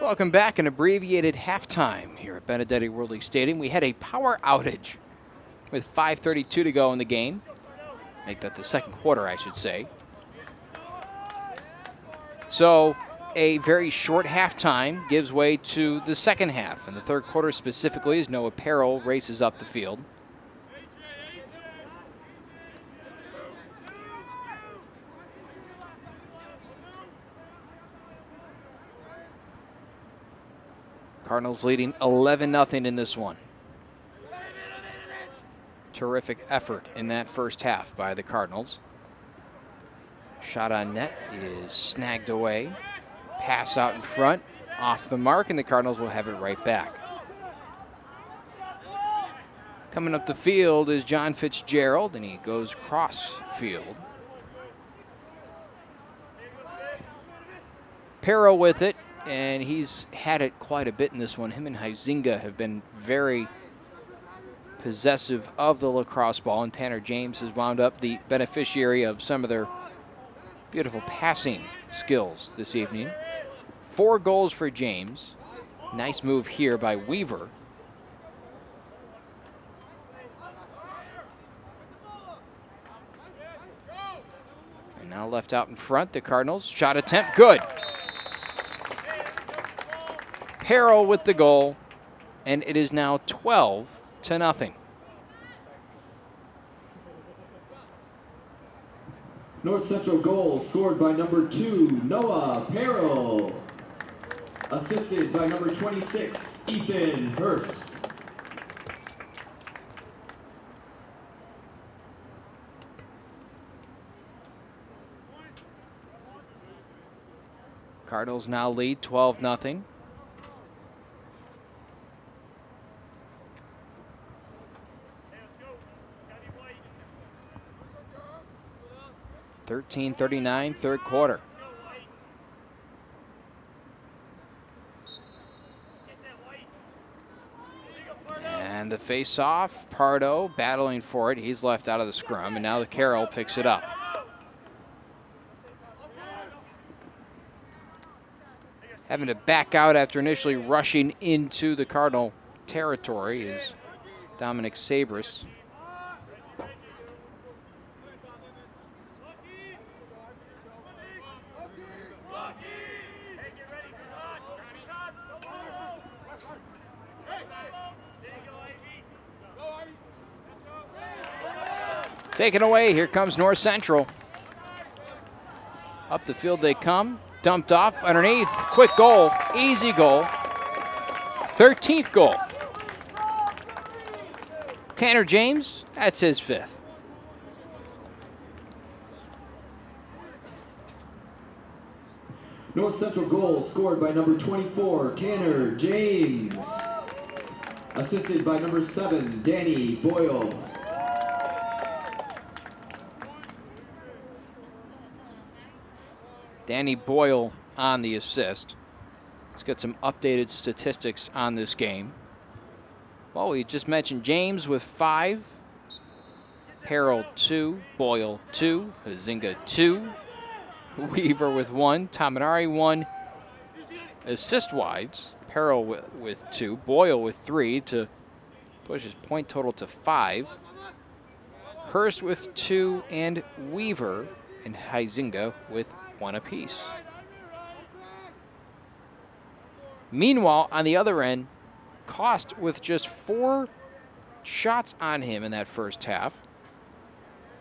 Welcome back. An abbreviated halftime here at Benedetti World League Stadium. We had a power outage with 5:32 to go in the game. Make that the second quarter, I should say. So a very short halftime gives way to the second half, and the third quarter specifically as Noah Carroll races up the field. Cardinals leading 11-0 in this one. Terrific effort in that first half by the Cardinals. Shot on net is snagged away. Pass out in front, off the mark, and the Cardinals will have it right back. Coming up the field is John Fitzgerald, and he goes cross field. Carroll with it, and he's had it quite a bit in this one. Him and Huizinga have been very possessive of the lacrosse ball, and Tanner James has wound up the beneficiary of some of their beautiful passing skills this evening. 4 goals for James. Nice move here by Weaver. And now left out in front, the Cardinals. Shot attempt, good. Carroll with the goal, and it is now 12-0. North Central goal scored by number 2, Noah Carroll. Assisted by number 26, Ethan Hurst. Cardinals now lead 12-0. .39, third quarter. And the face-off, Pardo battling for it. He's left out of the scrum, and now the Carroll picks it up. Having to back out after initially rushing into the Cardinal territory is Dominic Sabris. Taken away, here comes North Central. Up the field they come, dumped off underneath, quick goal, easy goal. 13th goal. Tanner James, that's his 5th. North Central goal scored by number 24, Tanner James. Assisted by number 7, Danny Boyle. Danny Boyle on the assist. Let's get some updated statistics on this game. Well, we just mentioned James with 5, Carroll 2, Boyle 2, Huizinga 2, Weaver with 1, Tamanari 1, assist-wise. Carroll with 2, Boyle with 3 to push his point total to 5. Hurst with 2, and Weaver and Huizinga with 1 apiece. Meanwhile, on the other end, Cost with just 4 shots on him in that first half.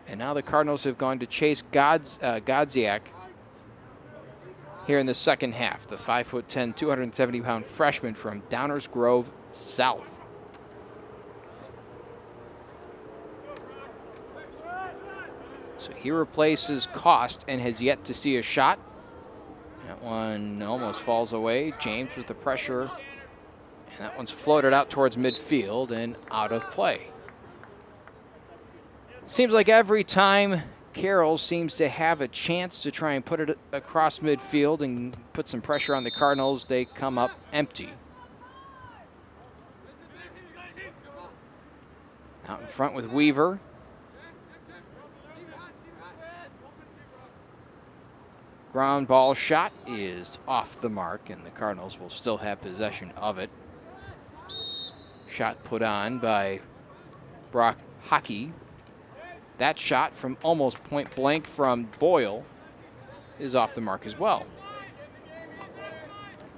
And now the Cardinals have gone to chase Godziak here in the second half. The 5'10", 270-pound freshman from Downers Grove South. So he replaces Cost and has yet to see a shot. That one almost falls away. James with the pressure. And that one's floated out towards midfield and out of play. Seems like every time Carroll seems to have a chance to try and put it across midfield and put some pressure on the Cardinals, they come up empty. Out in front with Weaver. Ground ball shot is off the mark, and the Cardinals will still have possession of it. Shot put on by Brock Hockey. That shot from almost point blank from Boyle is off the mark as well.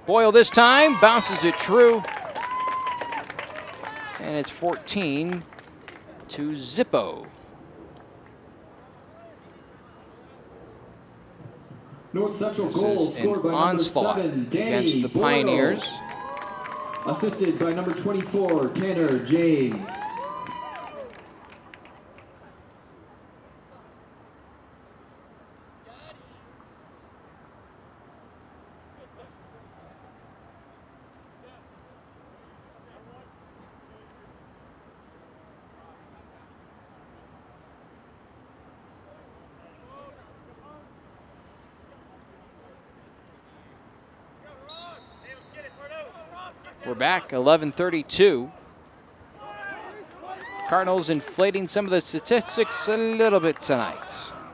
Boyle this time bounces it true. And it's 14 to Zippo. North Central This goal is scored an by onslaught number 7, Danny against the Boyle. Pioneers. Assisted by number 24, Tanner James. We're back, 11:32. Cardinals inflating some of the statistics a little bit tonight.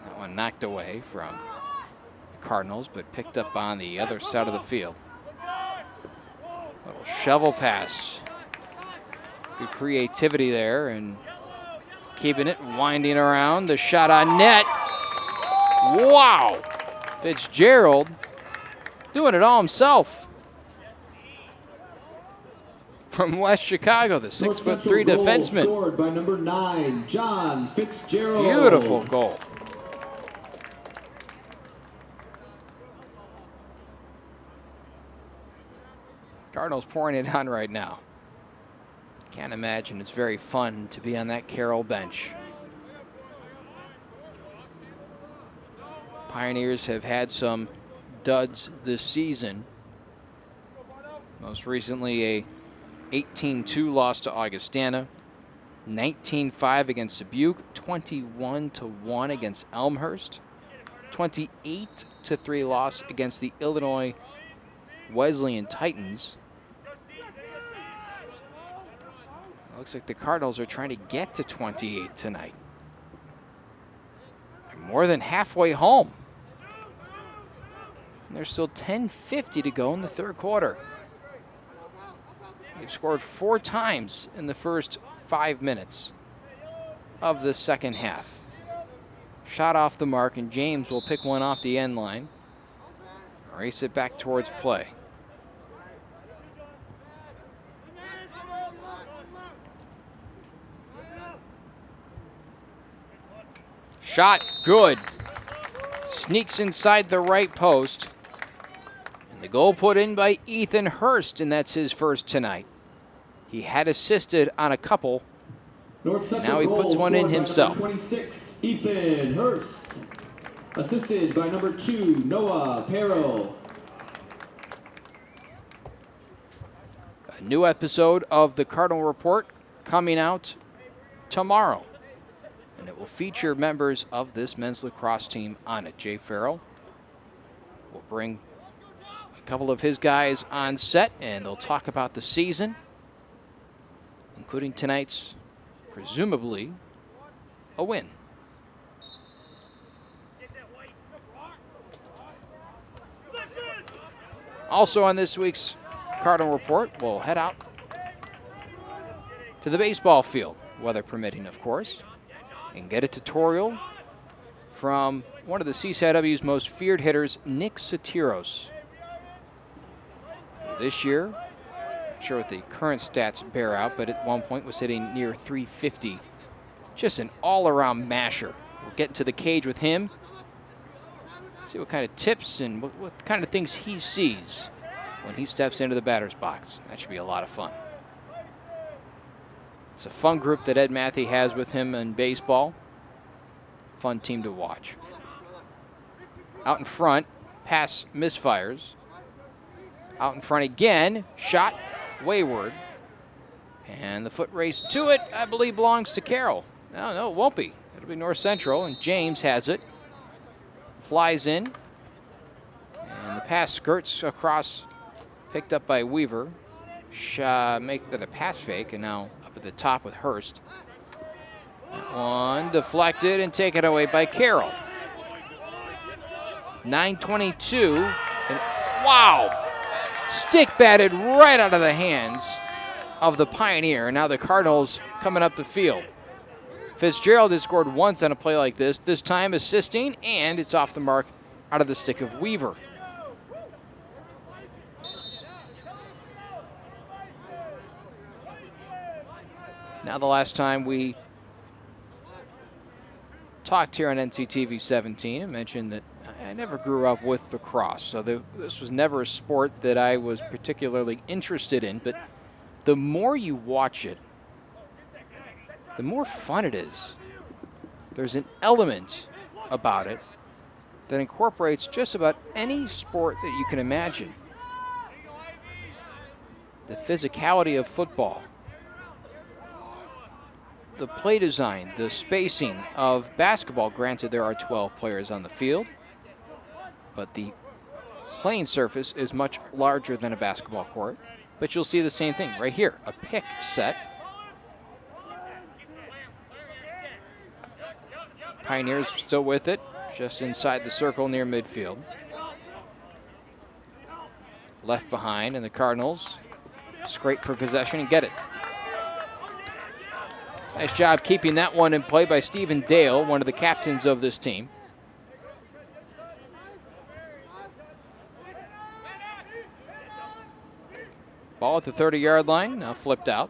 That one knocked away from the Cardinals, but picked up on the other side of the field. Little shovel pass. Good creativity there, and keeping it, winding around. The shot on net. Wow! Fitzgerald doing it all himself. From West Chicago, the 6'3" defenseman. Scored by number 9, John Fitzgerald. Beautiful goal. Cardinals pouring it on right now. Can't imagine it's very fun to be on that Carroll bench. Pioneers have had some duds this season. Most recently a 18-2 loss to Augustana, 19-5 against Dubuque, 21-1 against Elmhurst, 28-3 loss against the Illinois Wesleyan Titans. Looks like the Cardinals are trying to get to 28 tonight. They're more than halfway home. And there's still 10:50 to go in the third quarter. They've scored 4 times in the first 5 minutes of the second half. Shot off the mark, and James will pick one off the end line. Race it back towards play. Shot good. Sneaks inside the right post. And the goal put in by Ethan Hurst, and that's his first tonight. He had assisted on a couple. Now he puts one in himself. 26, Ethan Hurst. Assisted by number 2, Noah Carroll. A new episode of the Cardinal Report coming out tomorrow. And it will feature members of this men's lacrosse team on it. Jay Farrell will bring a couple of his guys on set, and they'll talk about the season, including tonight's, presumably, a win. Also on this week's Cardinal Report, we'll head out to the baseball field, weather permitting, of course, and get a tutorial from one of the CCIW's most feared hitters, Nick Sotiros. This year, not sure what the current stats bear out, but at one point was hitting near 350. Just an all-around masher. We'll get into the cage with him, see what kind of tips and what kind of things he sees when he steps into the batter's box. That should be a lot of fun. It's a fun group that Ed Matthew has with him in baseball. Fun team to watch. Out in front, pass misfires. Out in front again, shot wayward. And the foot race to it, I believe, belongs to Carroll. No, it won't be. It'll be North Central, and James has it. Flies in. And the pass skirts across, picked up by Weaver. Make the pass fake, and now up at the top with Hurst. That one deflected and taken away by Carroll. 9:22. And wow! Stick batted right out of the hands of the Pioneer. And now the Cardinals coming up the field. Fitzgerald has scored once on a play like this time assisting, and it's off the mark out of the stick of Weaver. Now the last time we talked here on NCTV 17, I mentioned that I never grew up with lacrosse, so this was never a sport that I was particularly interested in, but the more you watch it, the more fun it is. There's an element about it that incorporates just about any sport that you can imagine. The physicality of football, the play design, the spacing of basketball. Granted, there are 12 players on the field, but the playing surface is much larger than a basketball court. But you'll see the same thing right here, a pick set. Pioneers still with it, just inside the circle near midfield. Left behind, and the Cardinals scrape for possession and get it. Nice job keeping that one in play by Stephen Dale, one of the captains of this team. Ball at the 30-yard line, now flipped out.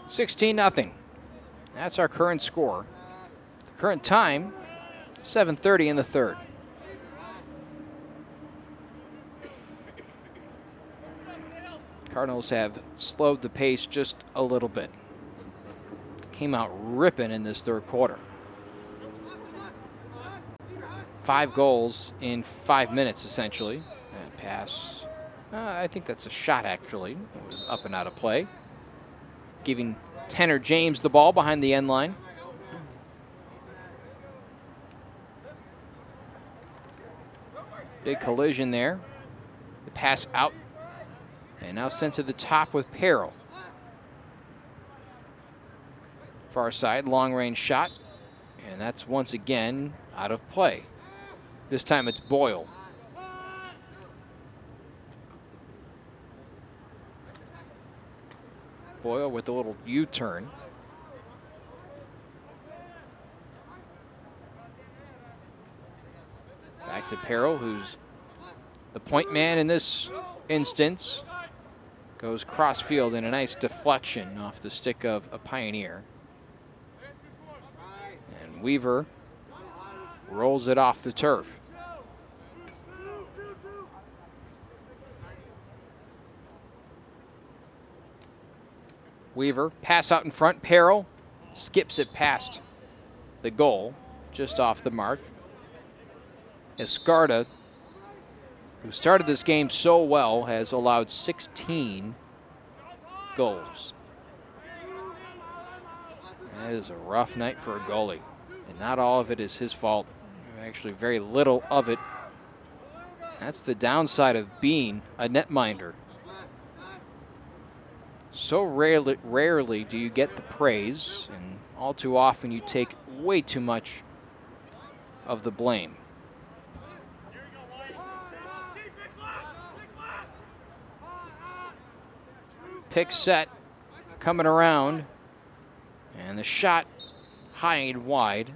$16-0. That's our current score. The current time, 7:30 in the third. Cardinals have slowed the pace just a little bit. Came out ripping in this third quarter. 5 goals in 5 minutes, essentially. That pass, I think that's a shot, actually. It was up and out of play. Giving Tanner James the ball behind the end line. Big collision there. The pass out. And now sent to the top with Carroll. Far side, long range shot. And that's once again out of play. This time it's Boyle. Boyle with a little U-turn. Back to Carroll, who's the point man in this instance. Goes cross-field in a nice deflection off the stick of a Pioneer. And Weaver rolls it off the turf. Weaver, pass out in front. Carroll skips it past the goal, just off the mark. Escarda, who started this game so well, has allowed 16 goals. That is a rough night for a goalie, and not all of it is his fault. Actually, very little of it. That's the downside of being a netminder. So rarely do you get the praise, and all too often you take way too much of the blame. Pick set coming around, and the shot high and wide.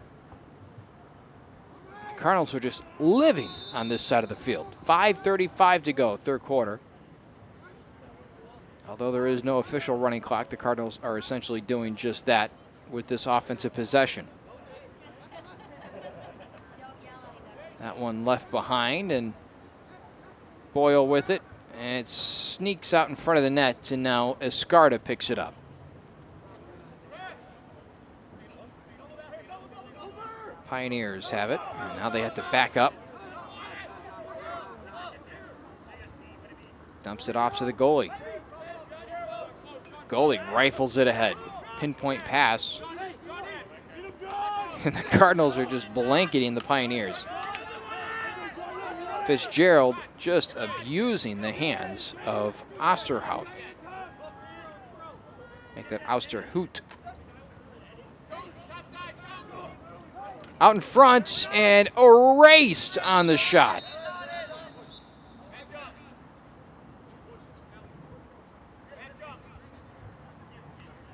The Cardinals are just living on this side of the field. 5:35 to go, third quarter. Although there is no official running clock, the Cardinals are essentially doing just that with this offensive possession. That one left behind, and Boyle with it, and it sneaks out in front of the net, and now Escarda picks it up. Pioneers have it, and now they have to back up. Dumps it off to the goalie. Goalie rifles it ahead. Pinpoint pass. And the Cardinals are just blanketing the Pioneers. Fitzgerald just abusing the hands of Osterhout. Make that Osterhout. out in front and erased on the shot.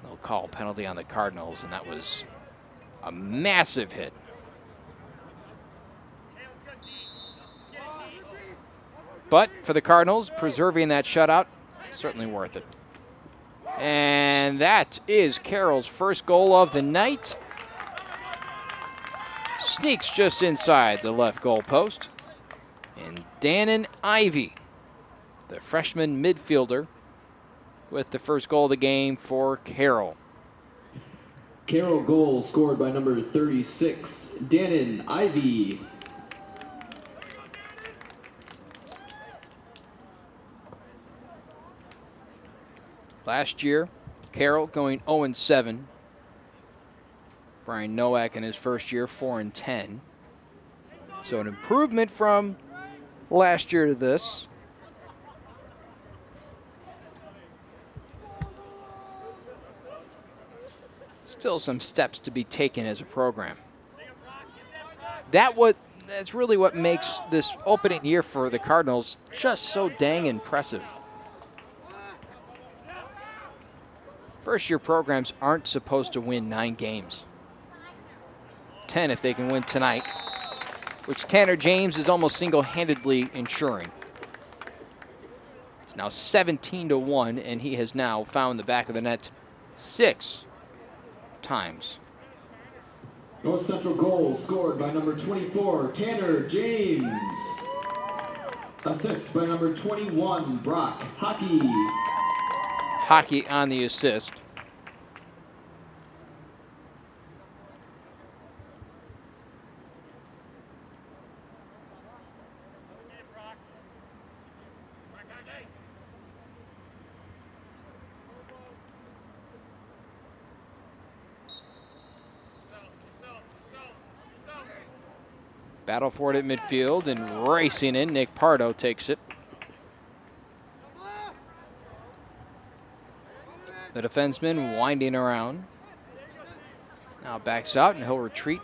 They'll call penalty on the Cardinals, and that was a massive hit. But for the Cardinals, preserving that shutout, certainly worth it. And that is Carroll's first goal of the night. Sneaks just inside the left goal post. And Dannon Ivy, the freshman midfielder, with the first goal of the game for Carroll. Carroll goal scored by number 36, Dannon Ivy. Last year, Carroll going 0-7. Brian Nowak in his first year, 4-10. So an improvement from last year to this. Still some steps to be taken as a program. That's really what makes this opening year for the Cardinals just so dang impressive. First-year programs aren't supposed to win 9 games. 10 if they can win tonight, which Tanner James is almost single-handedly ensuring. It's now 17-1, and he has now found the back of the net 6 times. North Central goal scored by number 24, Tanner James. Assist by number 21, Brock Hockey. Hockey on the assist. Battle for it at midfield and racing in. Nick Pardo takes it. The defenseman winding around. Now backs out and he'll retreat.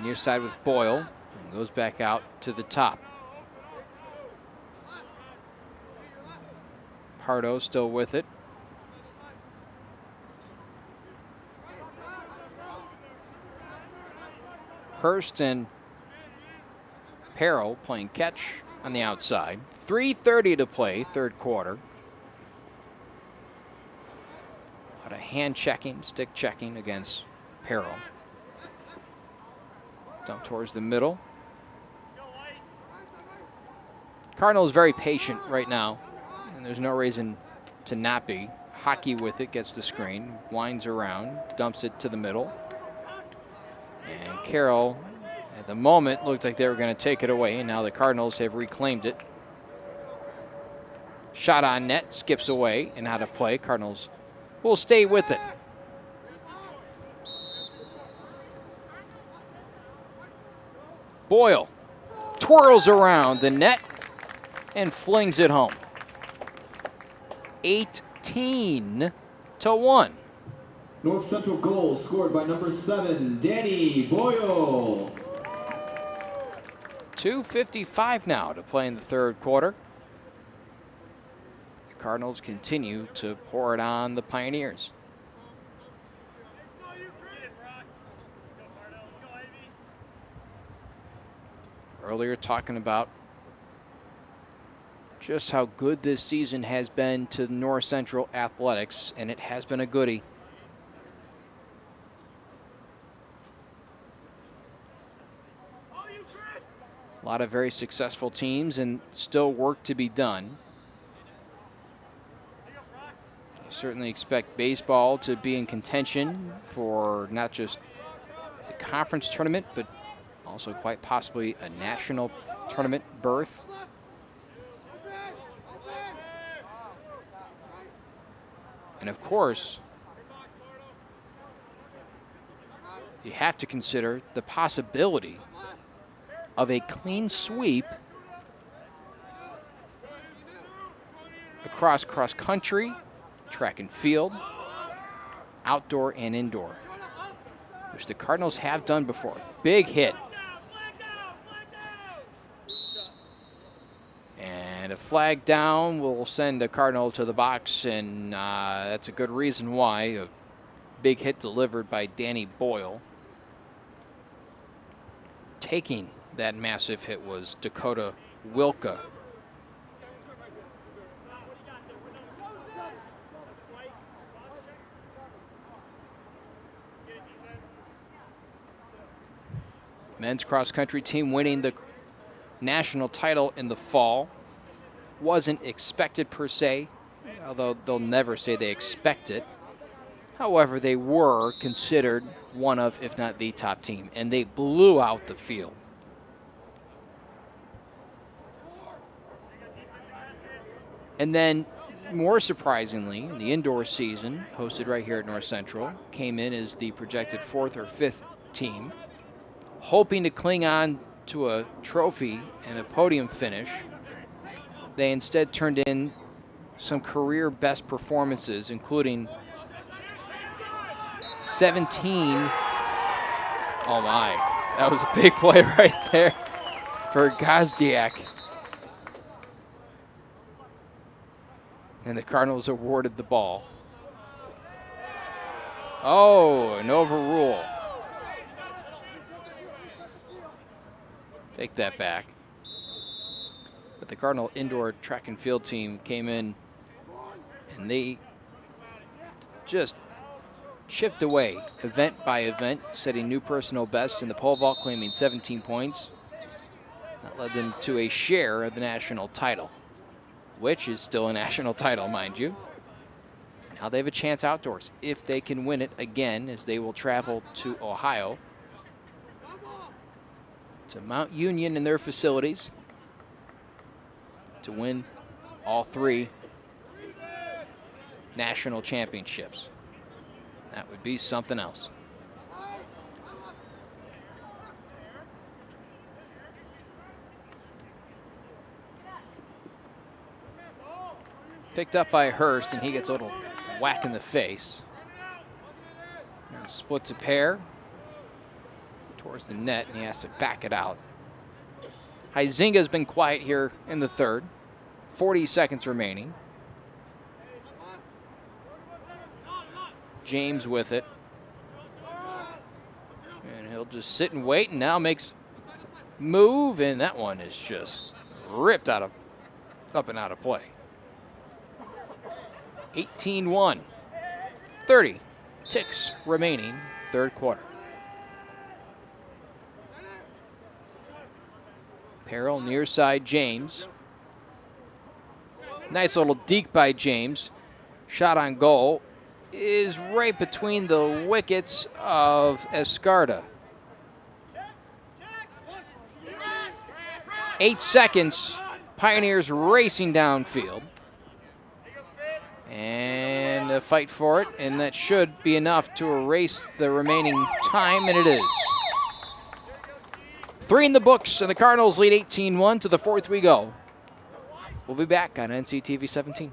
Near side with Boyle and goes back out to the top. Pardo still with it. Hurst and Carroll playing catch on the outside. 3:30 to play, third quarter. A lot of hand checking, stick checking against Carroll. Dump towards the middle. Cardinal is very patient right now, and there's no reason to not be. Hockey with it, gets the screen, winds around, dumps it to the middle. And Carroll, at the moment, looked like they were going to take it away, and now the Cardinals have reclaimed it. Shot on net, skips away, and out of play. Cardinals will stay with it. Boyle twirls around the net and flings it home. 18-1. North Central goal scored by number 7, Danny Boyle. 2:55 now to play in the third quarter. The Cardinals continue to pour it on the Pioneers. Earlier talking about just how good this season has been to North Central Athletics, and it has been a goodie. A lot of very successful teams and still work to be done. I certainly expect baseball to be in contention for not just the conference tournament, but also quite possibly a national tournament berth. And of course, you have to consider the possibility of a clean sweep across cross country, track and field, outdoor and indoor. which the Cardinals have done before. Big hit. And a flag down will send the Cardinal to the box, and that's a good reason why. A big hit delivered by Danny Boyle. Taking that massive hit was Dakota Wilka. Men's cross-country team winning the national title in the fall. Wasn't expected per se, although they'll never say they expect it. However, they were considered one of, if not the top team, and they blew out the field. And then, more surprisingly, the indoor season, hosted right here at North Central, came in as the projected 4th or 5th team, hoping to cling on to a trophy and a podium finish. They instead turned in some career best performances, including 17. Oh my, that was a big play right there for Gazdiak. And the Cardinals awarded the ball. Oh, an overrule. Take that back. But the Cardinal indoor track and field team came in and they just chipped away event by event, setting new personal bests in the pole vault, claiming 17 points. That led them to a share of the national title, which is still a national title, mind you. Now they have a chance outdoors if they can win it again, as they will travel to Ohio, to Mount Union in their facilities, to win all 3 national championships. That would be something else. Picked up by Hurst, and he gets a little whack in the face. Now splits a pair towards the net, and he has to back it out. Huizinga's been quiet here in the third. 40 seconds remaining. James with it. And he'll just sit and wait, and now makes move, and that one is just ripped up and out of play. 18-1. 30 ticks remaining, third quarter. Carroll near side James. Nice little deke by James. Shot on goal is right between the wickets of Escarda. 8 seconds. Pioneers racing downfield. And a fight for it, and that should be enough to erase the remaining time, and it is. 3 in the books, and the Cardinals lead 18-1. To the 4th we go. We'll be back on NCTV 17.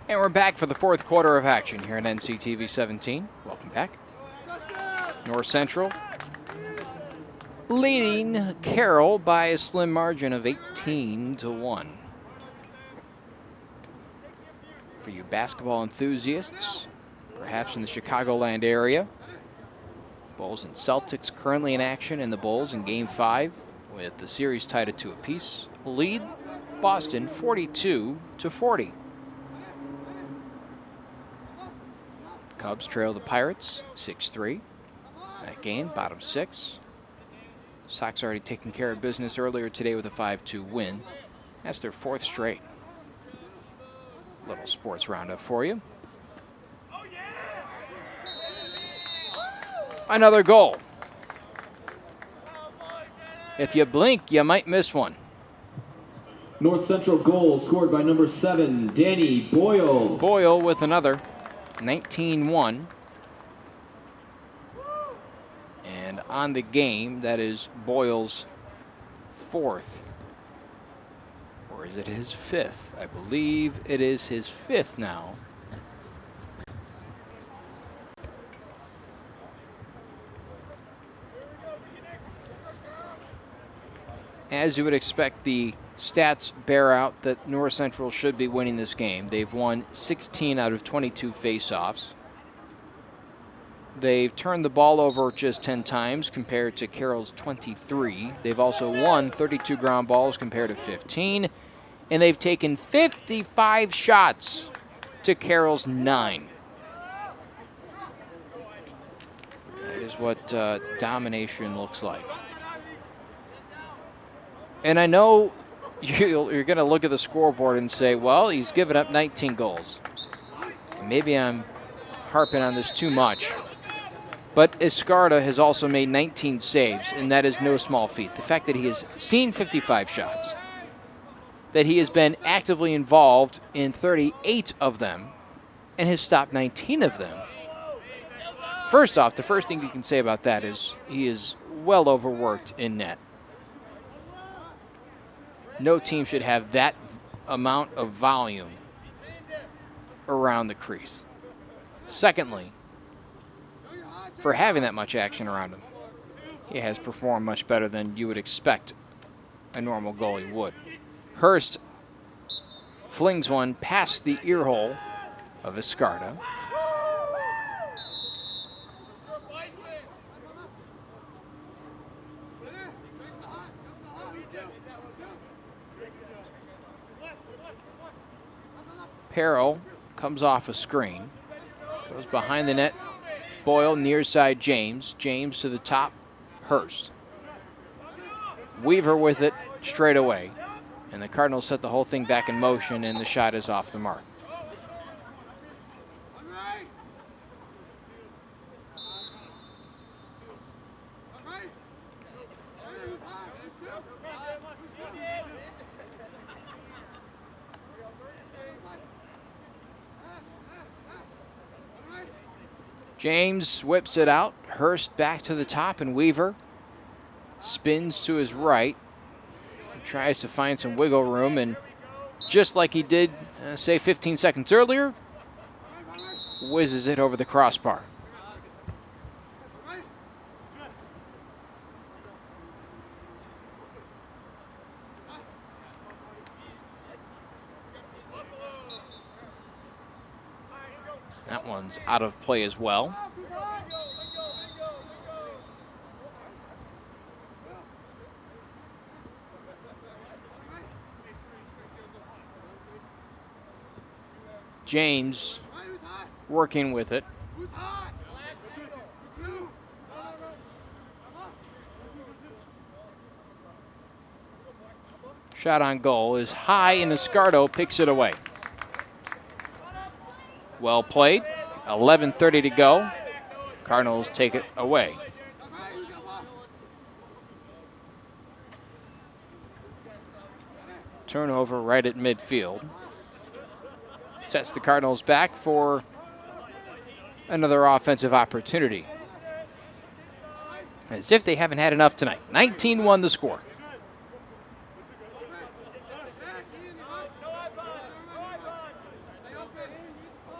And we're back for the fourth quarter of action here on NCTV 17. Welcome back. North Central leading Carroll by a slim margin of 18-1. For you basketball enthusiasts, perhaps in the Chicagoland area, Bulls and Celtics currently in action in the Bulls in Game 5 with the series tied at 2 apiece. Lead Boston 42-40. Cubs trail the Pirates 6-3. That game, bottom 6. Sox already taking care of business earlier today with a 5-2 win. That's their 4th straight. Little sports roundup for you. Another goal. If you blink, you might miss one. North Central goal scored by number 7, Danny Boyle. Boyle with another, 19-1. And on the game, that is Boyle's 4th. Or is it his 5th? I believe it is his 5th now. As you would expect, the stats bear out that North Central should be winning this game. They've won 16 out of 22 faceoffs. They've turned the ball over just 10 times compared to Carroll's 23. They've also won 32 ground balls compared to 15. And they've taken 55 shots to Carroll's 9. That is what domination looks like. And I know you're going to look at the scoreboard and say, well, he's given up 19 goals. Maybe I'm harping on this too much. But Escarda has also made 19 saves, and that is no small feat. The fact that he has seen 55 shots, that he has been actively involved in 38 of them, and has stopped 19 of them. First off, the first thing you can say about that is he is well overworked in net. No team should have that amount of volume around the crease. Secondly, for having that much action around him, he has performed much better than you would expect a normal goalie would. Hurst flings one past the ear hole of Escarda. Carroll comes off a screen, goes behind the net. Boyle near side James. James to the top, Hurst. Weaver with it straight away. And the Cardinals set the whole thing back in motion, and the shot is off the mark. James whips it out. Hurst back to the top, and Weaver spins to his right. Tries to find some wiggle room, and just like he did, say, 15 seconds earlier, whizzes it over the crossbar. That one's out of play as well. James working with it. Shot on goal is high, and Escardo picks it away. Well played. 11:30 to go. Cardinals take it away. Turnover right at midfield. Sets the Cardinals back for another offensive opportunity. As if they haven't had enough tonight. 19-1 the score.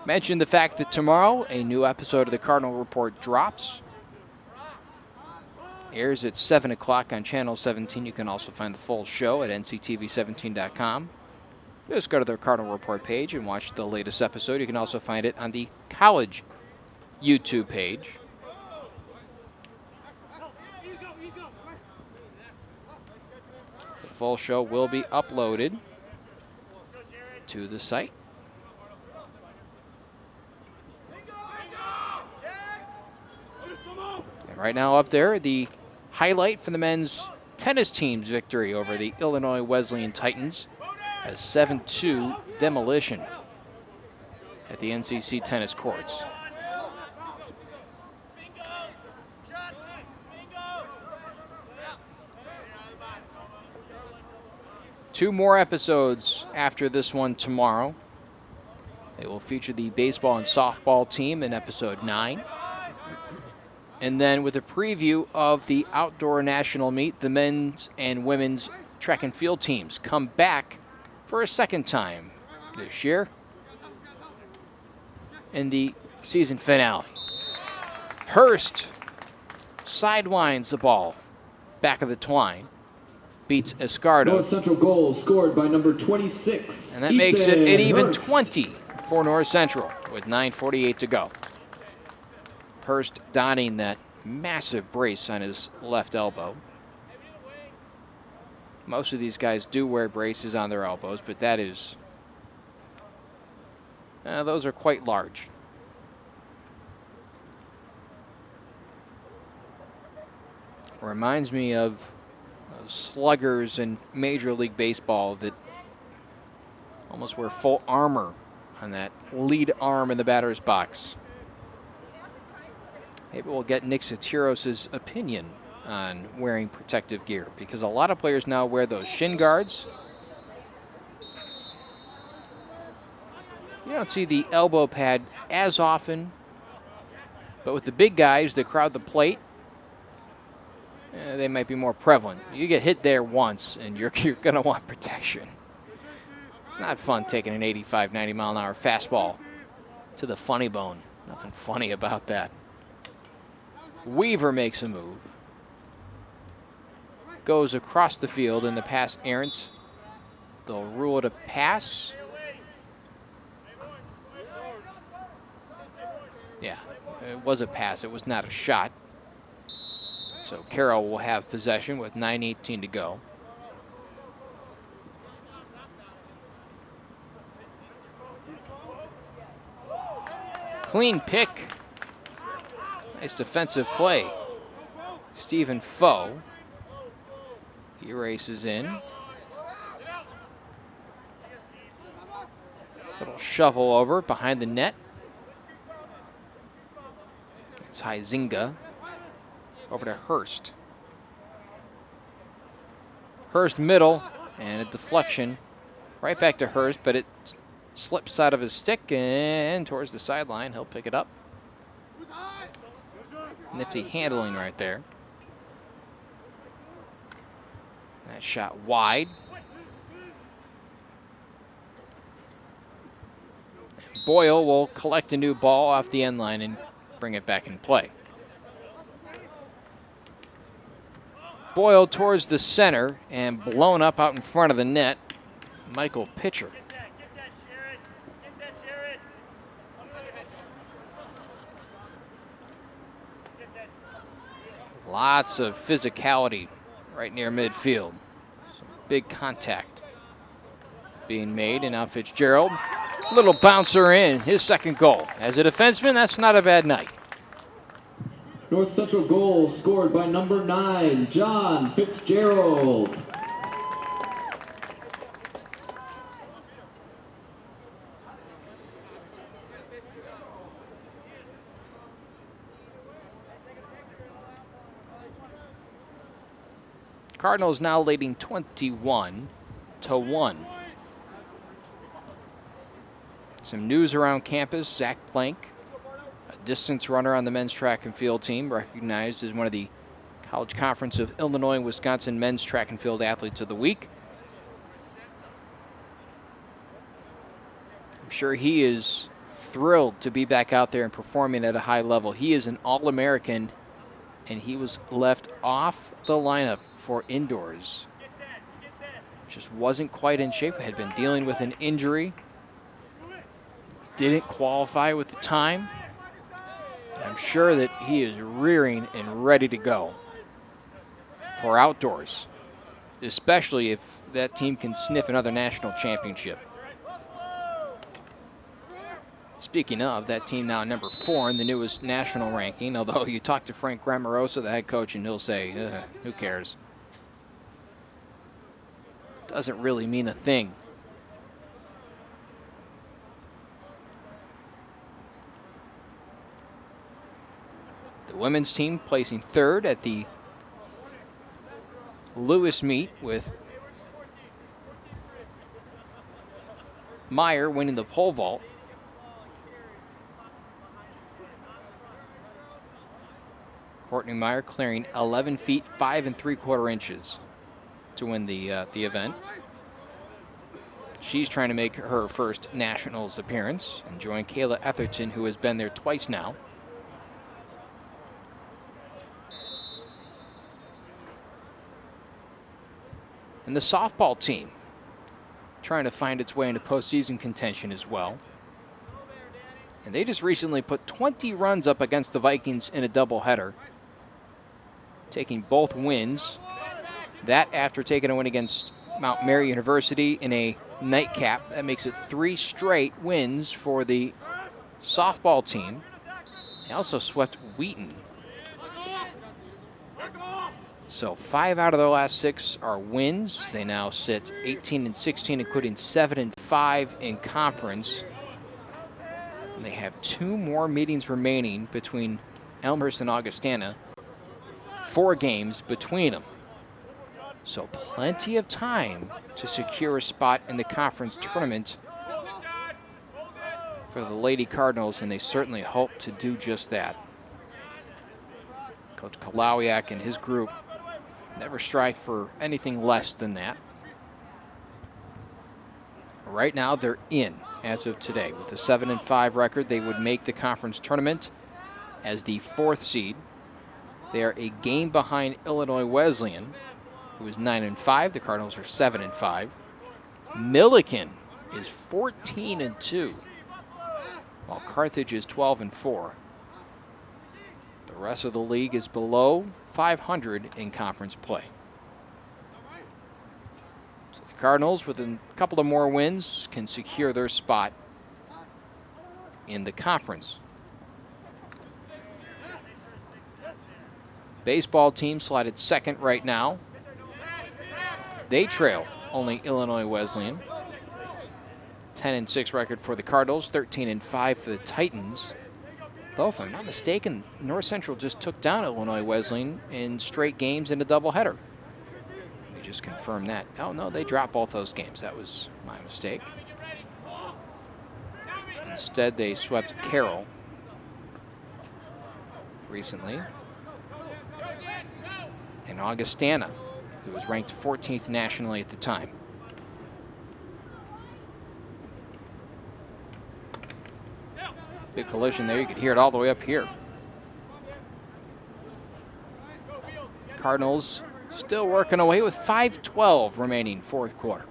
Mention the fact that tomorrow a new episode of the Cardinal Report drops. Airs at 7 o'clock on Channel 17. You can also find the full show at nctv17.com. Just go to the Cardinal Report page and watch the latest episode. You can also find it on the college YouTube page. The full show will be uploaded to the site. And right now up there, the highlight for the men's tennis team's victory over the Illinois Wesleyan Titans, a 7-2 demolition at the NCC tennis courts. Two more episodes after this one tomorrow. They will feature the baseball and softball team in episode 9. And then with a preview of the outdoor national meet, the men's and women's track and field teams come back for a second time this year in the season finale. Hurst sidewinds the ball back of the twine, beats Escardo. North Central goal scored by number 26. And that makes it an even Hurst. 20 for North Central with 9:48 to go. Hurst donning that massive brace on his left elbow. Most of these guys do wear braces on their elbows, but that is, those are quite large. Reminds me of sluggers in Major League Baseball that almost wear full armor on that lead arm in the batter's box. Maybe we'll get Nick Sotiros' opinion on wearing protective gear, because a lot of players now wear those shin guards. You don't see the elbow pad as often, but with the big guys that crowd the plate, they might be more prevalent. You get hit there once, and you're going to want protection. It's not fun taking an 85, 90 mile an hour fastball to the funny bone. Nothing funny about that. Weaver makes a move. Goes across the field, and the pass errant. They'll rule it a pass. Yeah, it was a pass. It was not a shot. So Carroll will have possession with 9:18 to go. Clean pick. Nice defensive play. Stephen Foe. He races in. Little shovel over behind the net. It's Huizinga. Over to Hurst. Hurst middle, and a deflection right back to Hurst, but it slips out of his stick and towards the sideline. He'll pick it up. Nifty handling right there. That shot wide. Boyle will collect a new ball off the end line and bring it back in play. Boyle towards the center and blown up out in front of the net. Michael Pitcher. Lots of physicality right near midfield. Some big contact being made, and now Fitzgerald. Little bouncer in, his second goal. As a defenseman, that's not a bad night. North Central goal scored by number 9, John Fitzgerald. Cardinals now leading 21-1. Some news around campus. Zach Plank, a distance runner on the men's track and field team, recognized as one of the College Conference of Illinois and Wisconsin men's track and field athletes of the week. I'm sure he is thrilled to be back out there and performing at a high level. He is an All-American, and he was left off the lineup for indoors. Just wasn't quite in shape, had been dealing with an injury. Didn't qualify with the time. I'm sure that he is rearing and ready to go for outdoors, especially if that team can sniff another national championship. Speaking of, that team now number 4 in the newest national ranking, although you talk to Frank Grammarosa, the head coach, and he'll say, who cares? Doesn't really mean a thing. The women's team placing 3rd at the Lewis meet, with Meyer winning the pole vault. Courtney Meyer clearing 11 feet 5 3/4 inches to win the event. She's trying to make her first nationals appearance and join Kayla Etherton, who has been there twice now. And the softball team trying to find its way into postseason contention as well. And they just recently put 20 runs up against the Vikings in a doubleheader, taking both wins. That after taking a win against Mount Mary University in a nightcap. That makes it 3 straight wins for the softball team. They also swept Wheaton. So 5 out of their last 6 are wins. They now sit 18-16, including 7-5 in conference. And they have 2 more meetings remaining between Elmhurst and Augustana. 4 games between them. So plenty of time to secure a spot in the conference tournament for the Lady Cardinals, and they certainly hope to do just that. Coach Kalawiak and his group never strive for anything less than that. Right now they're in as of today. With a 7-5 record, they would make the conference tournament as the 4th seed. They are a game behind Illinois Wesleyan, who is 9-5. The Cardinals are 7-5. Milliken is 14-2, while Carthage is 12-4. The rest of the league is below 500 in conference play. So the Cardinals, with a couple of more wins, can secure their spot in the conference. Baseball team slotted 2nd right now. They trail only Illinois Wesleyan. 10-6 record for the Cardinals, 13-5 for the Titans. Though, if I'm not mistaken, North Central just took down Illinois Wesleyan in straight games in a doubleheader. Let me just confirm that. Oh, no, they dropped both those games. That was my mistake. Instead, they swept Carroll recently. And Augustana, who was ranked 14th nationally at the time. Big collision there. You could hear it all the way up here. Cardinals still working away with 5:12 remaining 4th quarter.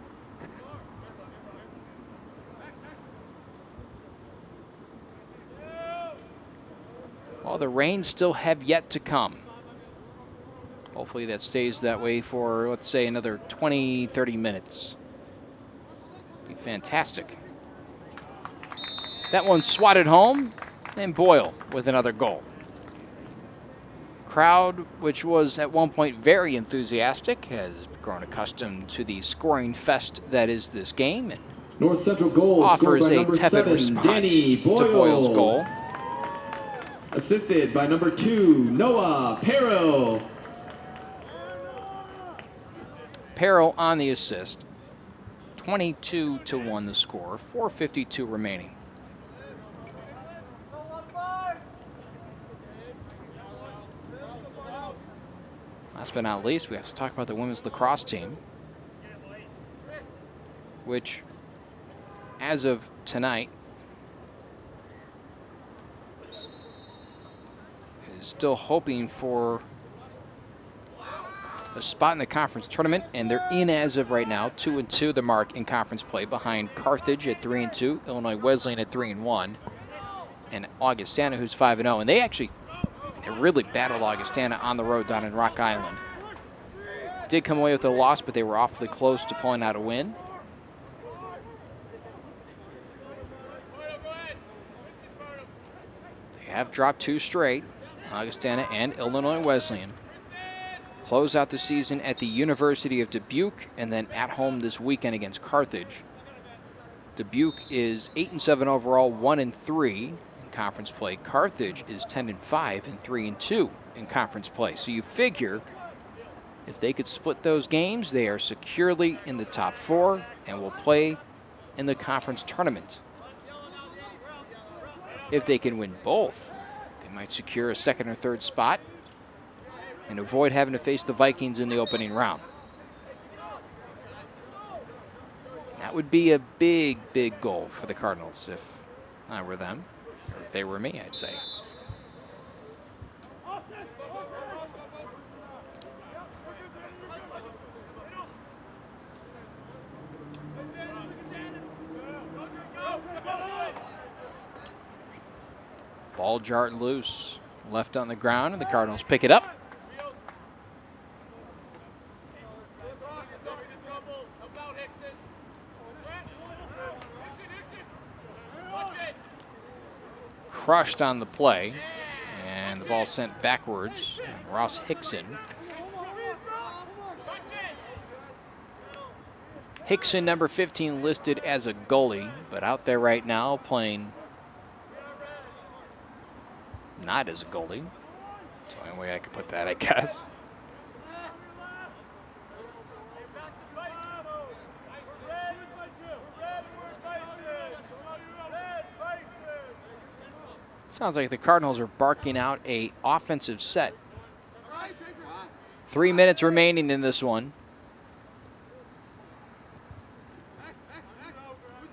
Well, the rains still have yet to come. Hopefully that stays that way for, let's say, another 20, 30 minutes. Be fantastic. That one swatted home, and Boyle with another goal. Crowd, which was at one point very enthusiastic, has grown accustomed to the scoring fest that is this game, and North Central goal offers by a number tepid 7, response Danny Boyle. to Boyle's goal. Assisted by number 2, Noah Carroll. Carroll on the assist. 22-1 the score, 4:52 remaining. Last but not least, we have to talk about the women's lacrosse team, which, as of tonight, still hoping for a spot in the conference tournament, and they're in as of right now, 2-2 the mark in conference play, behind Carthage at 3-2, Illinois Wesleyan at 3-1, and Augustana, who's 5-0. And they really battled Augustana on the road down in Rock Island. Did come away with a loss, but they were awfully close to pulling out a win. They have dropped 2 straight, Augustana and Illinois Wesleyan. Close out the season at the University of Dubuque, and then at home this weekend against Carthage. Dubuque is 8-7 overall, 1-3 in conference play. Carthage is 10-5 and 3-2 in conference play. So you figure if they could split those games, they are securely in the top 4 and will play in the conference tournament. If they can win both, they might secure a 2nd or 3rd spot and avoid having to face the Vikings in the opening round. That would be a big, big goal for the Cardinals if I were them, or if they were me, I'd say. Ball jarred loose, left on the ground, and the Cardinals pick it up. Crushed on the play, and the ball sent backwards. And Ross Hickson. Hickson, number 15, listed as a goalie, but out there right now playing not as a goalie. That's the only way I could put that, I guess. Sounds like the Cardinals are barking out a offensive set. 3 minutes remaining in this one.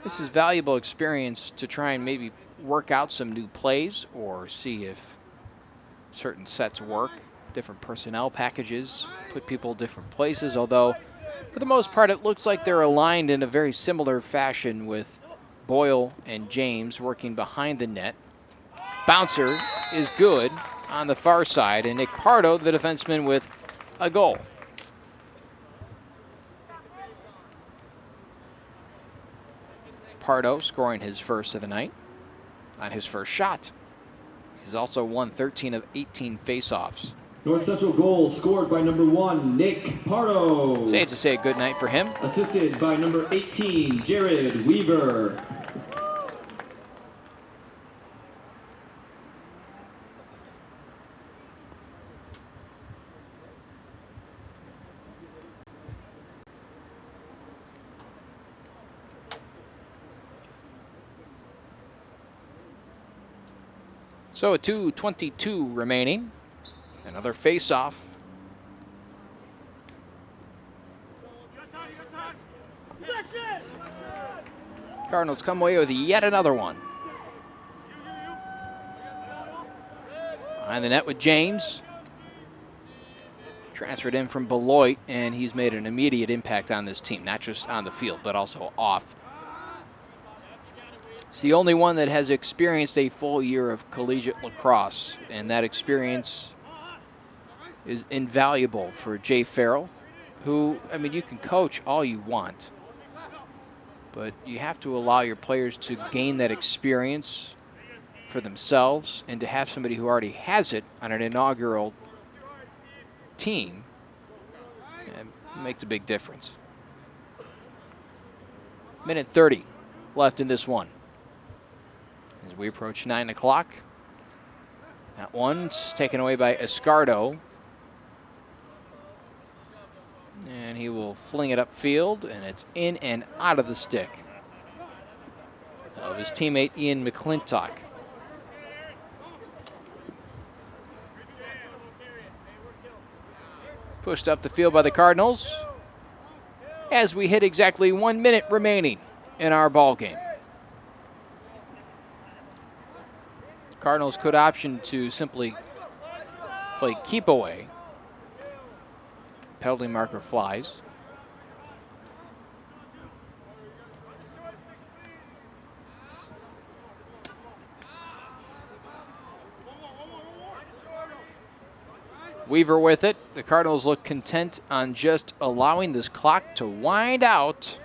This is valuable experience to try and maybe work out some new plays or see if certain sets work, different personnel packages, put people different places, although for the most part it looks like they're aligned in a very similar fashion with Boyle and James working behind the net. Bouncer is good on the far side, and Nick Pardo, the defenseman, with a goal. Pardo scoring his first of the night on his first shot. He's also won 13 of 18 faceoffs. North Central goal scored by number 1, Nick Pardo. Safe to say a good night for him. Assisted by number 18, Jared Weaver. So a 2:22 remaining. Another face-off. Cardinals come away with yet another one. Behind the net with James. Transferred in from Beloit, and he's made an immediate impact on this team, not just on the field, but also off. It's the only one that has experienced a full year of collegiate lacrosse, and that experience is invaluable for Jay Farrell, who, I mean, you can coach all you want, but you have to allow your players to gain that experience for themselves, and to have somebody who already has it on an inaugural team makes a big difference. Minute 30 left in this one. As we approach 9 o'clock, that one's taken away by Escardo. And he will fling it upfield, and it's in and out of the stick of his teammate Ian McClintock. Pushed up the field by the Cardinals as we hit exactly 1 minute remaining in our ball game. Cardinals could option to simply play keep away. Penalty marker flies. Weaver with it. The Cardinals look content on just allowing this clock to wind out.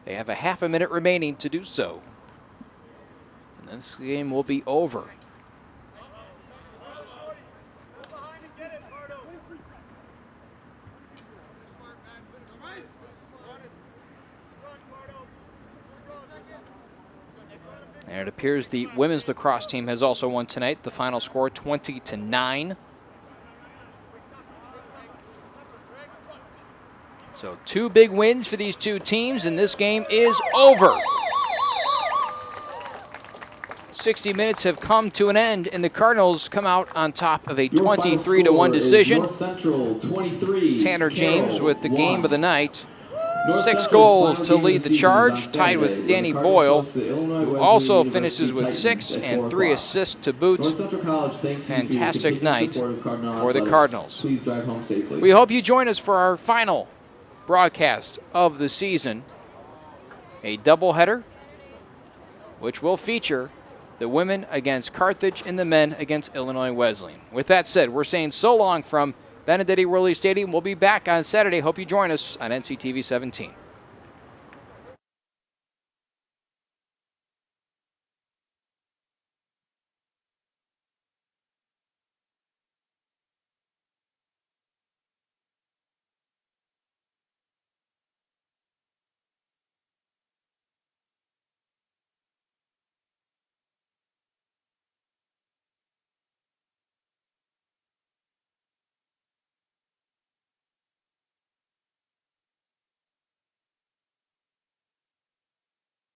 They have a half a minute remaining to do so. And this game will be over. And it appears the women's lacrosse team has also won tonight. The final score 20-9. So 2 big wins for these 2 teams, and this game is over. 60 minutes have come to an end, and the Cardinals come out on top of a 23-1 decision. North Central 23, Tanner James Carroll with the 1. game of the night. North 6 Central's goals final to game of lead the season is charge, on tied Saturday with when Danny the Cardinals Boyle, host the Illinois who Wesleyan also University finishes with Titans 6 at and 4 3 o'clock. assists to boot. North Central College thanks you for your Fantastic continued night support of Cardinal for the Athletics. Cardinals. Please drive home safely. We hope you join us for our final broadcast of the season, a doubleheader, which will feature the women against Carthage and the men against Illinois Wesleyan. With that said, we're saying so long from Benedetti Worley Stadium. We'll be back on Saturday. Hope you join us on NCTV 17.